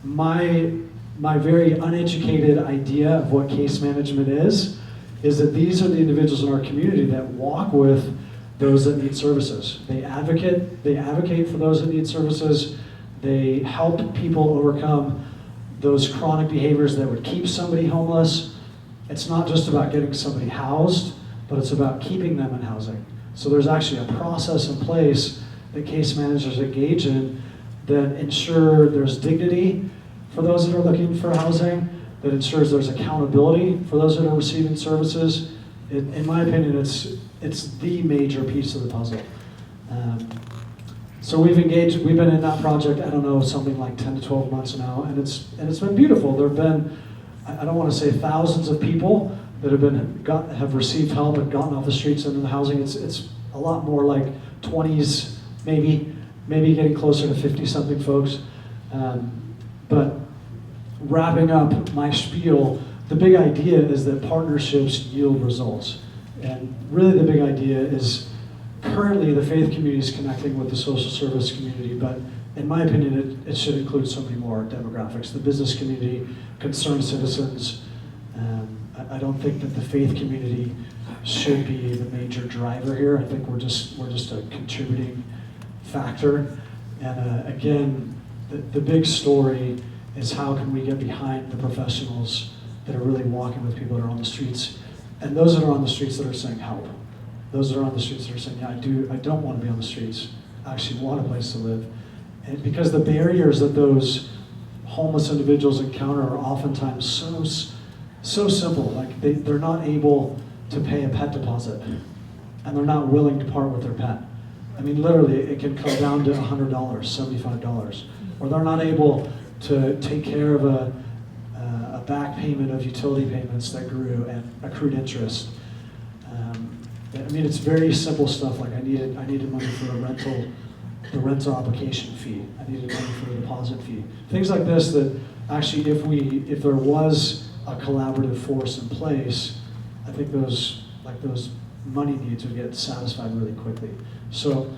my very uneducated idea of what case management is that these are the individuals in our community that walk with those that need services. They advocate for those that need services. They help people overcome those chronic behaviors that would keep somebody homeless. it's not just about getting somebody housed, but it's about keeping them in housing. So there's actually a process in place that case managers engage in that ensure there's dignity for those that are looking for housing, that ensures there's accountability for those that are receiving services. In my opinion, it's the major piece of the puzzle. So we've been in that project, I don't know, something like 10 to 12 months now, and it's been beautiful. There have been, I don't want to say thousands of people that have received help and gotten off the streets into the housing. It's a lot more like 20s, maybe getting closer to 50-something folks. But wrapping up my spiel, the big idea is that partnerships yield results. And really the big idea is currently the faith community is connecting with the social service community, but in my opinion, it should include so many more demographics. The business community, concerned citizens. I don't think that the faith community should be the major driver here. I think we're just a contributing factor. And again, the big story is how can we get behind the professionals that are really walking with people that are on the streets, and those that are on the streets that are saying help. Those that are on the streets that are saying, yeah, I don't want to be on the streets. I actually want a place to live. And because the barriers that those homeless individuals encounter are oftentimes so simple. Like they're not able to pay a pet deposit, and they're not willing to part with their pet. I mean, literally, it can come down to $100, $75, or they're not able to take care of a back payment of utility payments that grew and accrued interest. I mean, it's very simple stuff. Like I needed money for the rental application fee. I needed money for the deposit fee. Things like this that actually, if there was a collaborative force in place, I think those money needs would get satisfied really quickly. So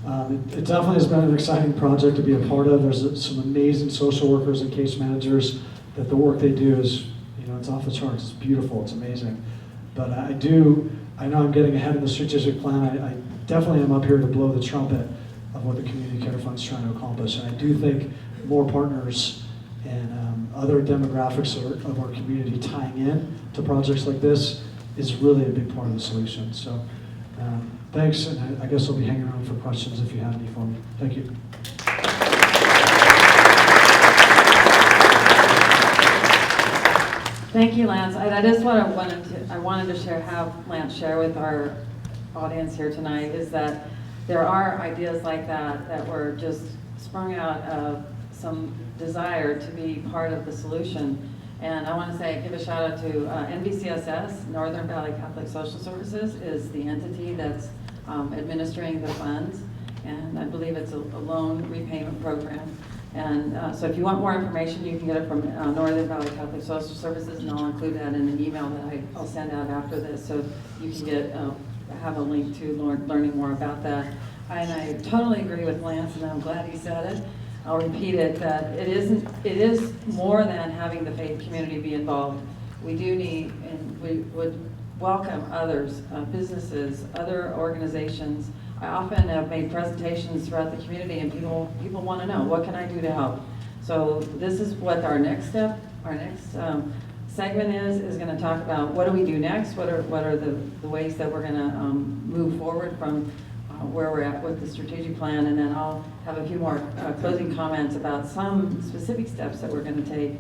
it definitely has been an exciting project to be a part of. There's some amazing social workers and case managers that the work they do is, it's off the charts. It's beautiful. It's amazing. But I know I'm getting ahead of the strategic plan. I definitely am up here to blow the trumpet of what the Community Care Fund's trying to accomplish. And I do think more partners and other demographics of our community tying in to projects like this is really a big part of the solution. So thanks, and I guess I'll be hanging around for questions if you have any for me. Thank you. Thank you, Lance. I just wanted to have Lance share with our audience here tonight is that there are ideas like that were just sprung out of some desire to be part of the solution. And I want to give a shout out to NVCSS, Northern Valley Catholic Social Services, is the entity that's administering the funds. And I believe it's a loan repayment program. And so if you want more information, you can get it from Northern Valley Catholic Social Services, and I'll include that in an email that I'll send out after this, so you can have a link to learning more about that. And I totally agree with Lance, and I'm glad he said it. I'll repeat it, that it is more than having the faith community be involved. We do need, and we would welcome others, businesses, other organizations. I often have made presentations throughout the community, and people want to know, what can I do to help? So this is what our next step, segment is going to talk about what do we do next, what are the ways that we're going to move forward from where we're at with the strategic plan, and then I'll have a few more closing comments about some specific steps that we're going to take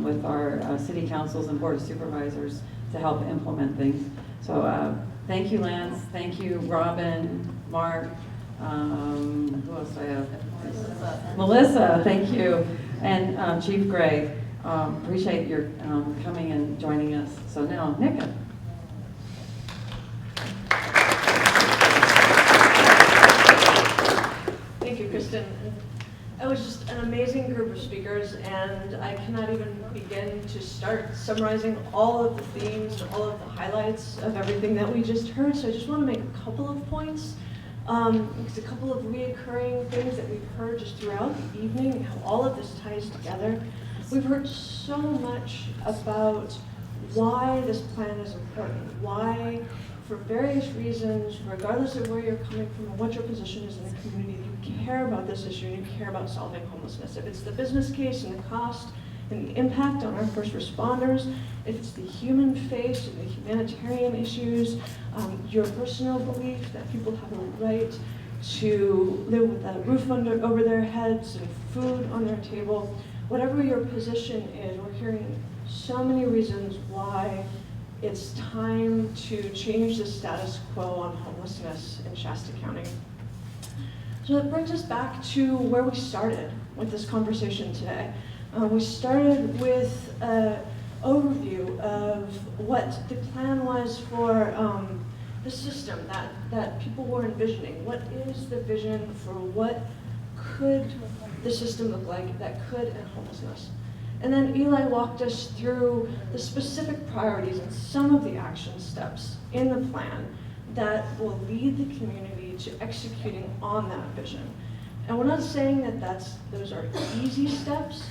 with our city councils and board of supervisors to help implement things. So thank you, Lance. Thank you, Robin, Mark. Who else do I have? Melissa, thank you. And Chief Gray. Appreciate your coming and joining us. So now, Nika. Thank you, Kristen. It was just an amazing group of speakers, and I cannot even begin to start summarizing all of the themes and all of the highlights of everything that we just heard. So I just want to make a couple of points. It's a couple of reoccurring things that we've heard just throughout the evening and how all of this ties together. We've heard so much about why this plan is important, why, for various reasons, regardless of where you're coming from and what your position is in the community, you care about this issue and you care about solving homelessness. If it's the business case and the cost, and the impact on our first responders, if it's the human face and the humanitarian issues, your personal belief that people have a right to live with a roof over their heads and food on their table, whatever your position is, we're hearing so many reasons why it's time to change the status quo on homelessness in Shasta County. So that brings us back to where we started with this conversation today. We started with an overview of what the plan was for the system that people were envisioning. What is the vision for what could the system look like that could end homelessness? And then Eli walked us through the specific priorities and some of the action steps in the plan that will lead the community to executing on that vision. And we're not saying that those are easy steps,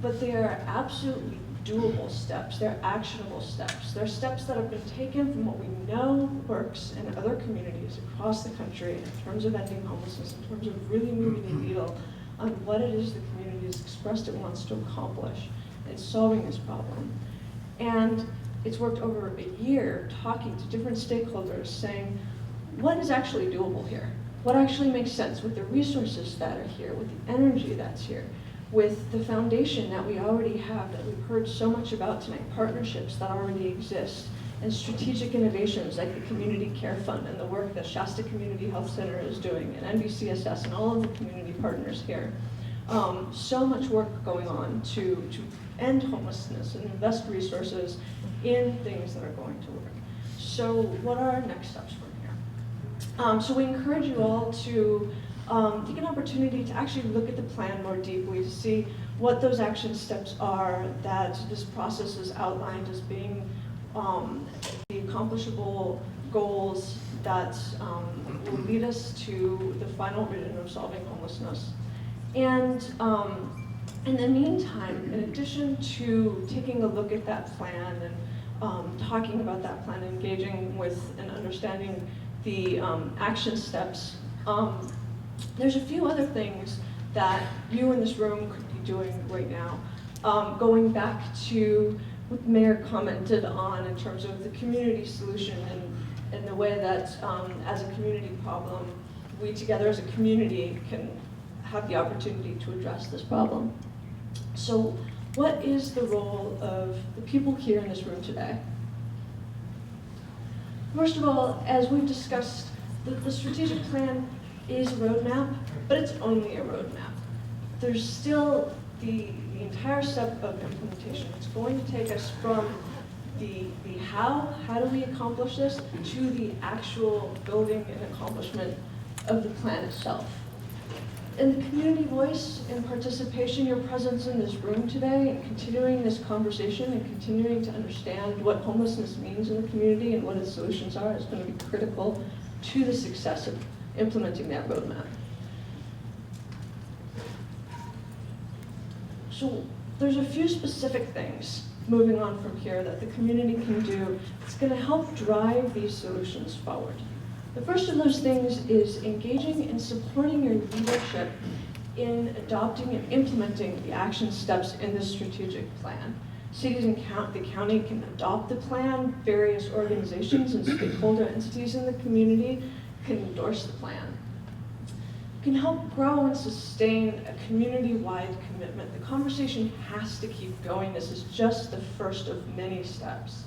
but they are absolutely doable steps. They're actionable steps. They're steps that have been taken from what we know works in other communities across the country in terms of ending homelessness, in terms of really moving the needle on what it is the community has expressed it wants to accomplish in solving this problem. And it's worked over a year talking to different stakeholders saying, what is actually doable here? What actually makes sense with the resources that are here, with the energy that's here, with the foundation that we already have, that we've heard so much about tonight, partnerships that already exist, and strategic innovations like the Community Care Fund and the work that Shasta Community Health Center is doing, and NBCSS and all of the community partners here. So much work going on to end homelessness and invest resources in things that are going to work. So what are our next steps from here? So we encourage you all to take an opportunity to actually look at the plan more deeply, to see what those action steps are that this process is outlined as being the accomplishable goals that will lead us to the final vision of solving homelessness. And in the meantime, in addition to taking a look at that plan and talking about that plan, engaging with and understanding the action steps, there's a few other things that you in this room could be doing right now. Going back to what the mayor commented on in terms of the community solution and the way that as a community problem, we together as a community can have the opportunity to address this problem. So what is the role of the people here in this room today? First of all, as we've discussed, the strategic plan is a roadmap, but it's only a roadmap. There's still the entire step of implementation. It's going to take us from the how do we accomplish this, to the actual building and accomplishment of the plan itself. And the community voice and participation, your presence in this room today, and continuing this conversation and continuing to understand what homelessness means in the community and what its solutions are is going to be critical to the success of implementing that roadmap. So there's a few specific things moving on from here that the community can do that's going to help drive these solutions forward. The first of those things is engaging and supporting your leadership in adopting and implementing the action steps in this strategic plan. Cities and the county can adopt the plan, various organizations and stakeholder entities in the community can endorse the plan. It can help grow and sustain a community-wide commitment. The conversation has to keep going. This is just the first of many steps.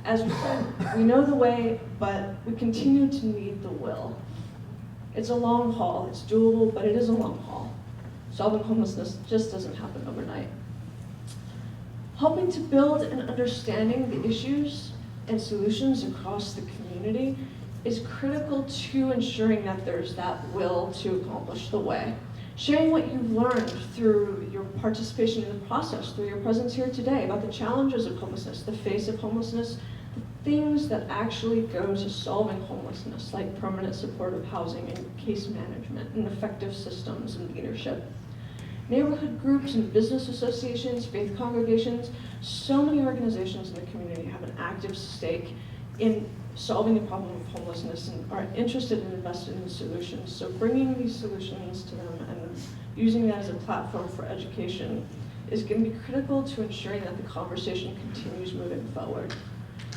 As we said, we know the way, but we continue to need the will. It's a long haul, it's doable, but it is a long haul. Solving homelessness just doesn't happen overnight. Helping to build an understanding the issues and solutions across the community is critical to ensuring that there's that will to accomplish the way. Sharing what you've learned through your participation in the process, through your presence here today, about the challenges of homelessness, the face of homelessness, the things that actually go to solving homelessness, like permanent supportive housing and case management and effective systems and leadership. Neighborhood groups and business associations, faith congregations, so many organizations in the community have an active stake in solving the problem of homelessness and are interested and invested in solutions. So bringing these solutions to them and using that as a platform for education is going to be critical to ensuring that the conversation continues moving forward.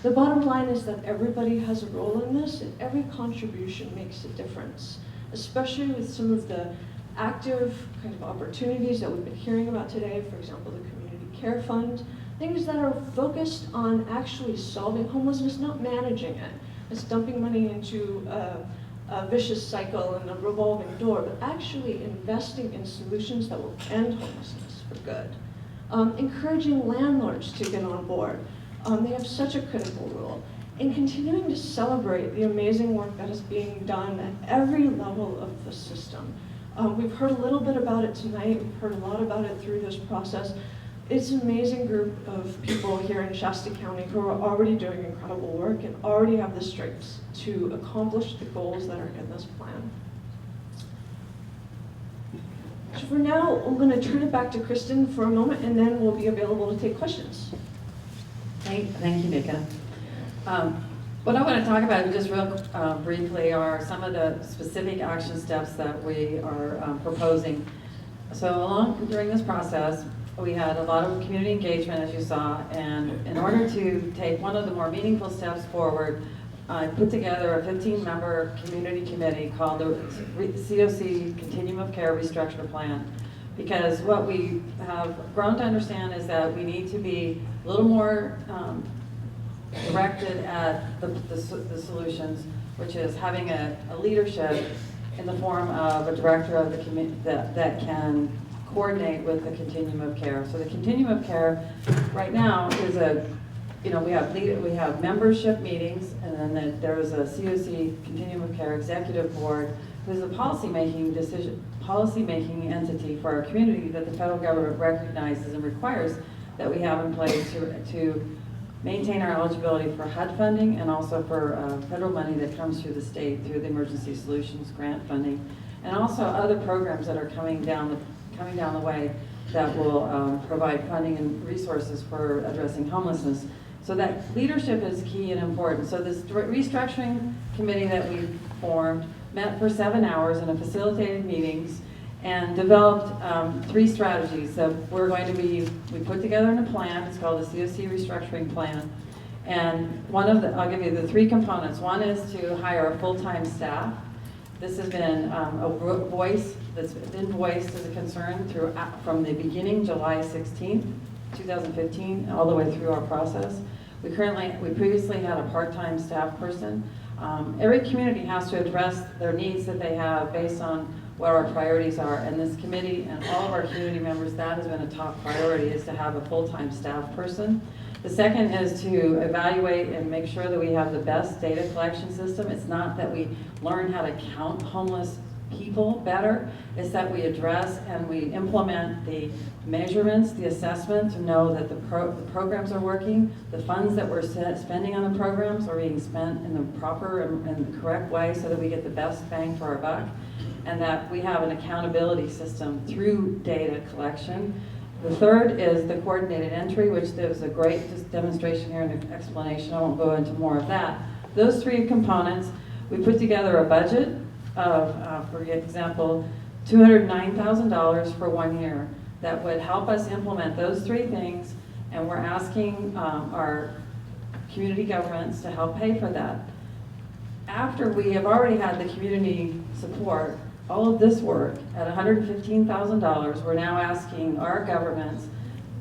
The bottom line is that everybody has a role in this, and every contribution makes a difference, especially with some of the active kind of opportunities that we've been hearing about today, for example, the Community Care Fund, things that are focused on actually solving homelessness, not managing it. It's dumping money into a vicious cycle and a revolving door, but actually investing in solutions that will end homelessness for good. Encouraging landlords to get on board. They have such a critical role. And continuing to celebrate the amazing work that is being done at every level of the system. We've heard a little bit about it tonight. We've heard a lot about it through this process. It's an amazing group of people here in Shasta County who are already doing incredible work and already have the strengths to accomplish the goals that are in this plan. So for now, I'm going to turn it back to Kristen for a moment, and then we'll be available to take questions. Thank you, Nika. What I want to talk about just real briefly are some of the specific action steps that we are proposing. So during this process, we had a lot of community engagement, as you saw, and in order to take one of the more meaningful steps forward, I put together a 15-member community committee called the COC Continuum of Care Restructure Plan. Because what we have grown to understand is that we need to be a little more directed at the solutions, which is having a leadership in the form of a director of the community that can coordinate with the continuum of care. So the continuum of care right now is we have membership meetings, and then there is a COC Continuum of Care Executive Board, who's a policy-making entity for our community that the federal government recognizes and requires that we have in place to maintain our eligibility for HUD funding and also for federal money that comes through the state through the Emergency Solutions Grant funding, and also other programs that are coming down the way that will provide funding and resources for addressing homelessness. So that leadership is key and important. So this restructuring committee that we formed met for 7 hours in a facilitated meetings and developed 3 strategies that we put together in a plan. It's called the COC Restructuring Plan. And I'll give you the 3 components. One is to hire a full-time staff. This has been a voice that's been voiced as a concern from the beginning, July 16th, 2015, all the way through our process. We previously had a part-time staff person. Every community has to address their needs that they have based on what our priorities are. And this committee and all of our community members, that has been a top priority, is to have a full-time staff person. The second is to evaluate and make sure that we have the best data collection system. It's not that we learn how to count homeless people better, it's that we address and we implement the measurements, the assessment to know that the programs are working, the funds that we're spending on the programs are being spent in the proper and the correct way so that we get the best bang for our buck, and that we have an accountability system through data collection. The third is the coordinated entry, which there's a great demonstration here and an explanation. I won't go into more of that. Those 3 components, we put together a budget of, for example, $209,000 for 1 year that would help us implement those 3 things, and we're asking our community governments to help pay for that. After we have already had the community support all of this work at $115,000, we're now asking our governments,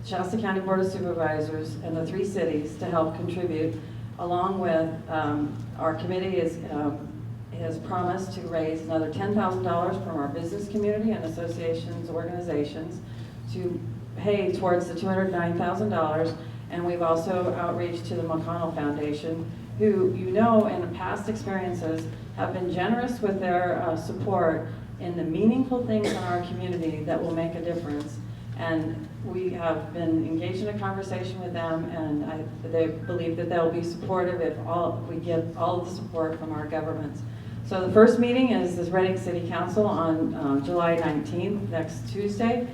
Shasta County Board of Supervisors and the 3 cities, to help contribute, along with our committee has promised to raise another $10,000 from our business community and associations, organizations, to pay towards the $209,000. And we've also outreached to the McConnell Foundation, who in past experiences have been generous with their support in the meaningful things in our community that will make a difference. And we have been engaged in a conversation with them, and they believe that they'll be supportive if we get all of the support from our governments. So the first meeting is this Reading City Council on July 19th, next Tuesday.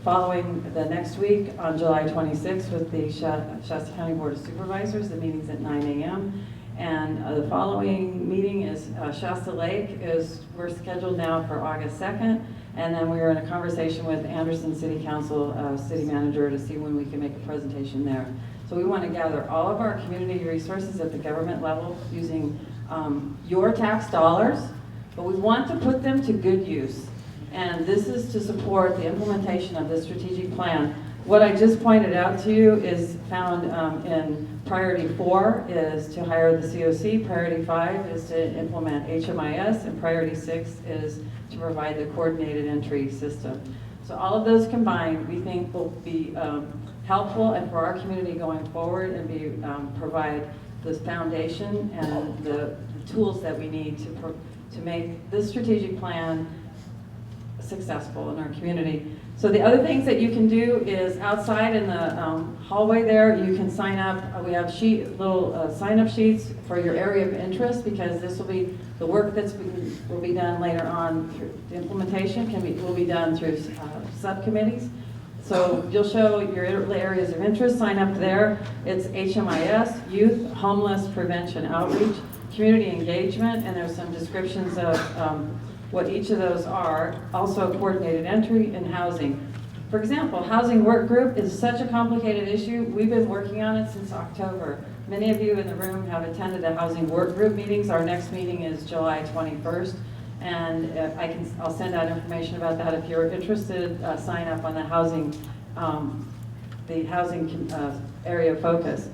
Following the next week on July 26th with the Shasta County Board of Supervisors, the meeting's at 9 a.m. And the following meeting is Shasta Lake. We're scheduled now for August 2nd. And then we were in a conversation with Anderson City Council, city manager, to see when we can make a presentation there. So we want to gather all of our community resources at the government level using your tax dollars, but we want to put them to good use. And this is to support the implementation of this strategic plan. What I just pointed out to you is found in priority 4 is to hire the COC, priority 5 is to implement HMIS, and priority 6 is to provide the coordinated entry system. So all of those combined, we think will be helpful and for our community going forward, and be provide this foundation and the tools that we need to make this strategic plan successful in our community. So the other things that you can do is outside in the hallway there, you can sign up. We have little sign-up sheets for your area of interest, because this will be the work will be done later on. The implementation will be done through subcommittees. So you'll show your areas of interest, sign up there. It's HMIS, Youth Homeless Prevention Outreach, Community Engagement, and there's some descriptions of what each of those are. Also coordinated entry and housing. For example, housing work group is such a complicated issue. We've been working on it since October. Many of you in the room have attended the housing work group meetings. Our next meeting is July 21st. And I'll send out information about that. If you're interested, sign up on the housing area of focus.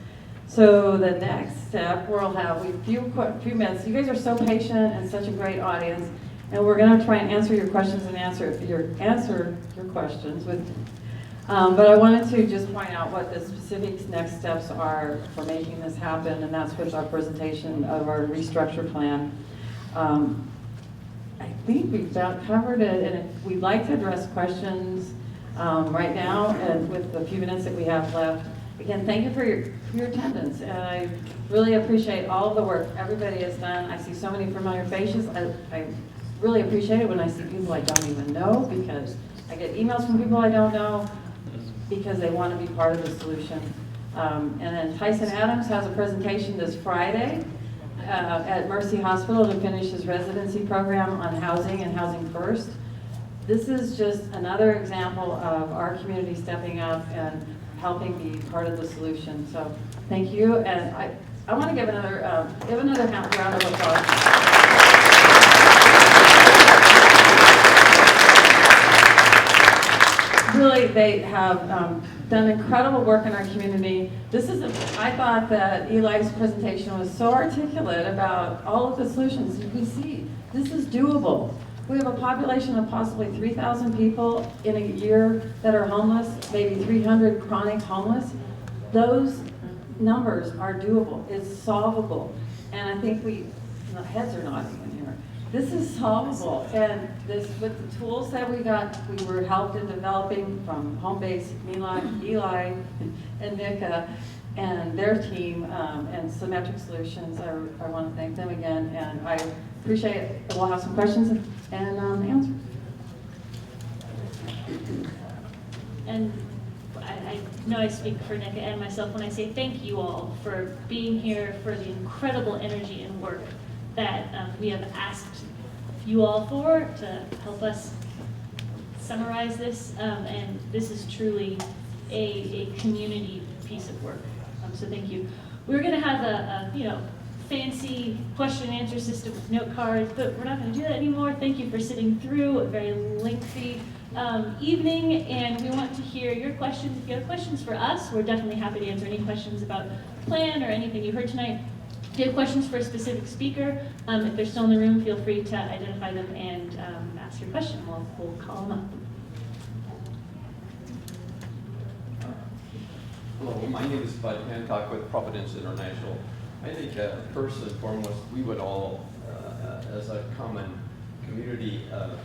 So the next step, we'll have a few minutes. You guys are so patient and such a great audience, and we're going to try and answer your questions and answer your questions with. But I wanted to just point out what the specific next steps are for making this happen, and that's with our presentation of our restructure plan. I think we've about covered it, and if we'd like to address questions right now, and with the few minutes that we have left. Again, thank you for your attendance, and I really appreciate all of the work everybody has done. I see so many familiar faces. I really appreciate it when I see people I don't even know, because I get emails from people I don't know because they want to be part of the solution. And then Tyson Adams has a presentation this Friday at Mercy Hospital to finish his residency program on housing and housing first. This is just another example of our community stepping up and helping be part of the solution. So thank you, and I want to give another round of applause. Really, they have done incredible work in our community. I thought that Eli's presentation was so articulate about all of the solutions. You can see this is doable. We have a population of possibly 3,000 people in a year that are homeless, maybe 300 chronic homeless. Those numbers are doable. It's solvable. And I think heads are nodding in here. This is solvable. And with the tools that we were helped in developing from Homebase, Eli, and Nika, and their team, and Symmetric Solutions. I want to thank them again, and I appreciate it. We'll have some questions and answers. And I know I speak for Nika and myself when I say thank you all for being here, for the incredible energy and work that we have asked you all for to help us summarize this. And this is truly a community piece of work. So thank you. We're going to have a fancy question and answer system with note cards, but we're not going to do that anymore. Thank you for sitting through a very lengthy evening, and we want to hear your questions. If you have questions for us, we're definitely happy to answer any questions about the plan or anything you heard tonight. If you have questions for a specific speaker, if they're still in the room, feel free to identify them and ask your question. We'll call them up. Hello, my name is Bud Hancock with Providence International. I think first and foremost, we would all, as a common community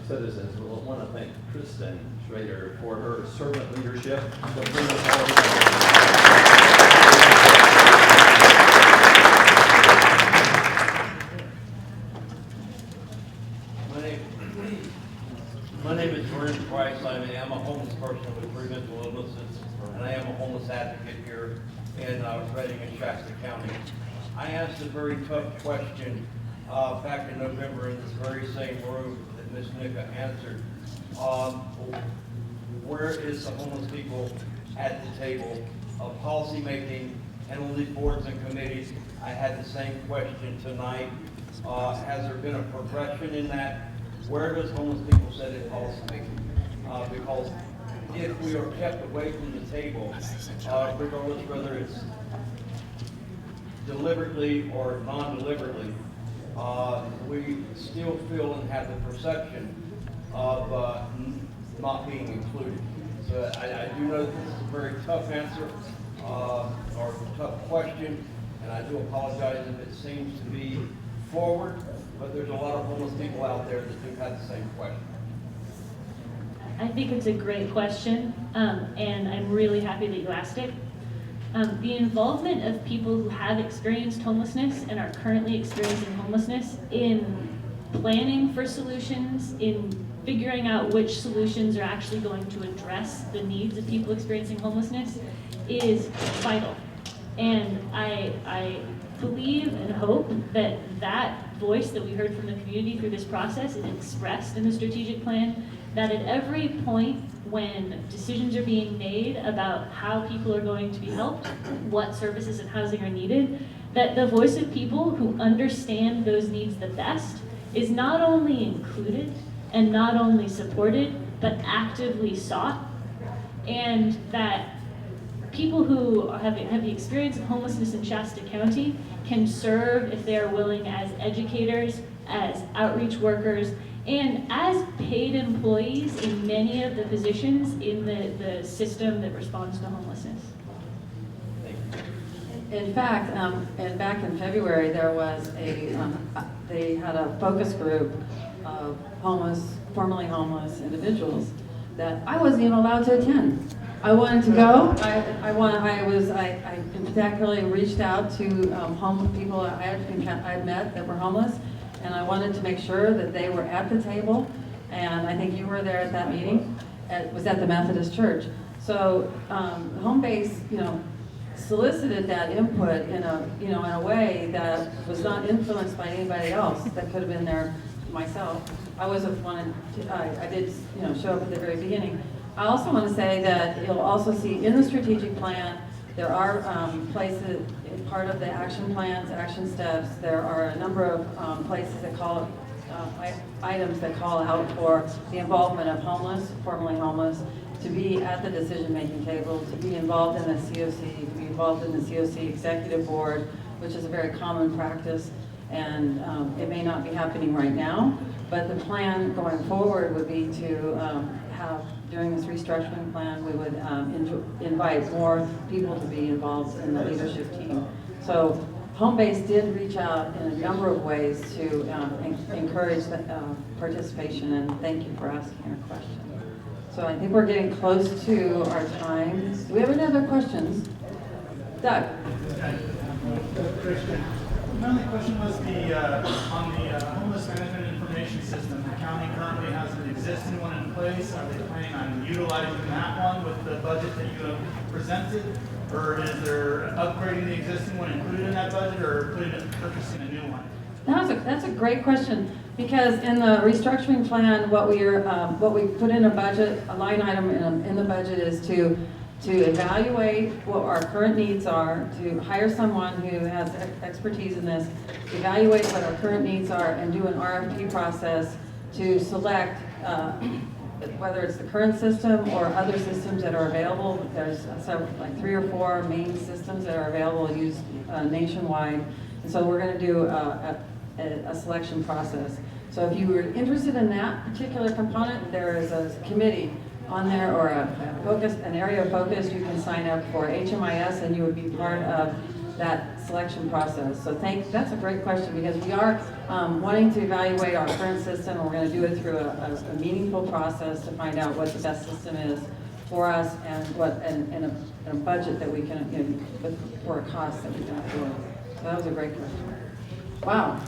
citizens, will want to thank Kristen Schrader for her servant leadership to bring us all together. My name is Vern Price. I am a homeless person with mental illnesses, and I am a homeless advocate here in Reading and Shasta County. I asked a very tough question back in November in this very same room that Ms. Nika answered. Where is the homeless people at the table of policy making and on these boards and committees? I had the same question tonight. Has there been a progression in that? Where does homeless people sit in policy making? Because if we are kept away from the table, regardless whether it's deliberately or non-deliberately, we still feel and have the perception of not being included. So I do know that this is a very tough answer or tough question, and I do apologize if it seems to be forward, but there's a lot of homeless people out there that do have the same question. I think it's a great question, and I'm really happy that you asked it. The involvement of people who have experienced homelessness and are currently experiencing homelessness in planning for solutions, in figuring out which solutions are actually going to address the needs of people experiencing homelessness is vital. And I believe and hope that that voice that we heard from the community through this process is expressed in the strategic plan, that at every point when decisions are being made about how people are going to be helped, what services and housing are needed, that the voice of people who understand those needs the best is not only included and not only supported, but actively sought, and that people who have the experience of homelessness in Shasta County can serve if they are willing as educators, as outreach workers, and as paid employees in many of the positions in the system that responds to homelessness. In fact, and back in February, there was they had a focus group of formerly homeless individuals that I wasn't even allowed to attend. I wanted to go. I particularly reached out to homeless people I'd met that were homeless, and I wanted to make sure that they were at the table. And I think you were there at that meeting. It was at the Methodist Church. So Homebase, solicited that input in a way that was not influenced by anybody else that could have been there. Myself, I wasn't wanted to, I did show up at the very beginning. I also want to say that you'll also see in the strategic plan there are places, part of the action plans, action steps, there are a number of places that call items that call out for the involvement of formerly homeless, to be at the decision-making table, to be involved in the COC, to be involved in the COC executive board, which is a very common practice. And it may not be happening right now, but the plan going forward would be to have, during this restructuring plan, we would invite more people to be involved in the leadership team. So Homebase did reach out in a number of ways to encourage participation, and thank you for asking our question. So I think we're getting close to our time. Do we have any other questions? Doug? My only question was on the homeless management information system. The county currently has an existing one in place. Are they planning on utilizing that one with the budget that you have presented? Or is there upgrading the existing one included in that budget, or purchasing a new one? That's a great question, because in the restructuring plan, what we put in a budget, a line item in the budget is to evaluate what our current needs are, to hire someone who has expertise in this, evaluate what our current needs are, and do an RFP process to select whether it's the current system or other systems that are available. There's several, like 3 or 4 main systems that are available, used nationwide. And so we're going to do a selection process. So if you were interested in that particular component, there is a committee on there, or an area of focus. You can sign up for HMIS, and you would be part of that selection process. So that's a great question, because we are wanting to evaluate our current system. We're going to do it through a meaningful process to find out what the best system is for us, and a budget that we can, for a cost that we can afford. So that was a great question. Wow.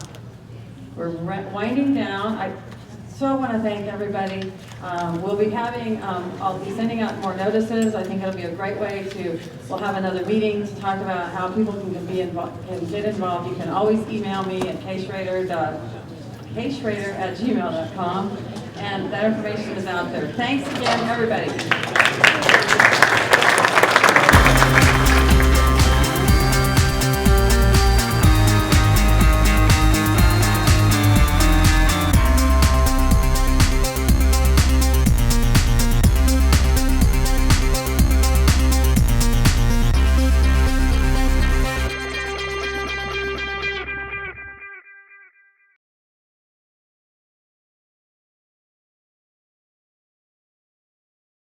We're winding down. I want to thank everybody. We'll be having, I'll be sending out more notices. I think it'll be a great way we'll have another meeting to talk about how people can get involved. You can always email me at kschrader.com kschrader@gmail.com, and that information is out there. Thanks again, everybody.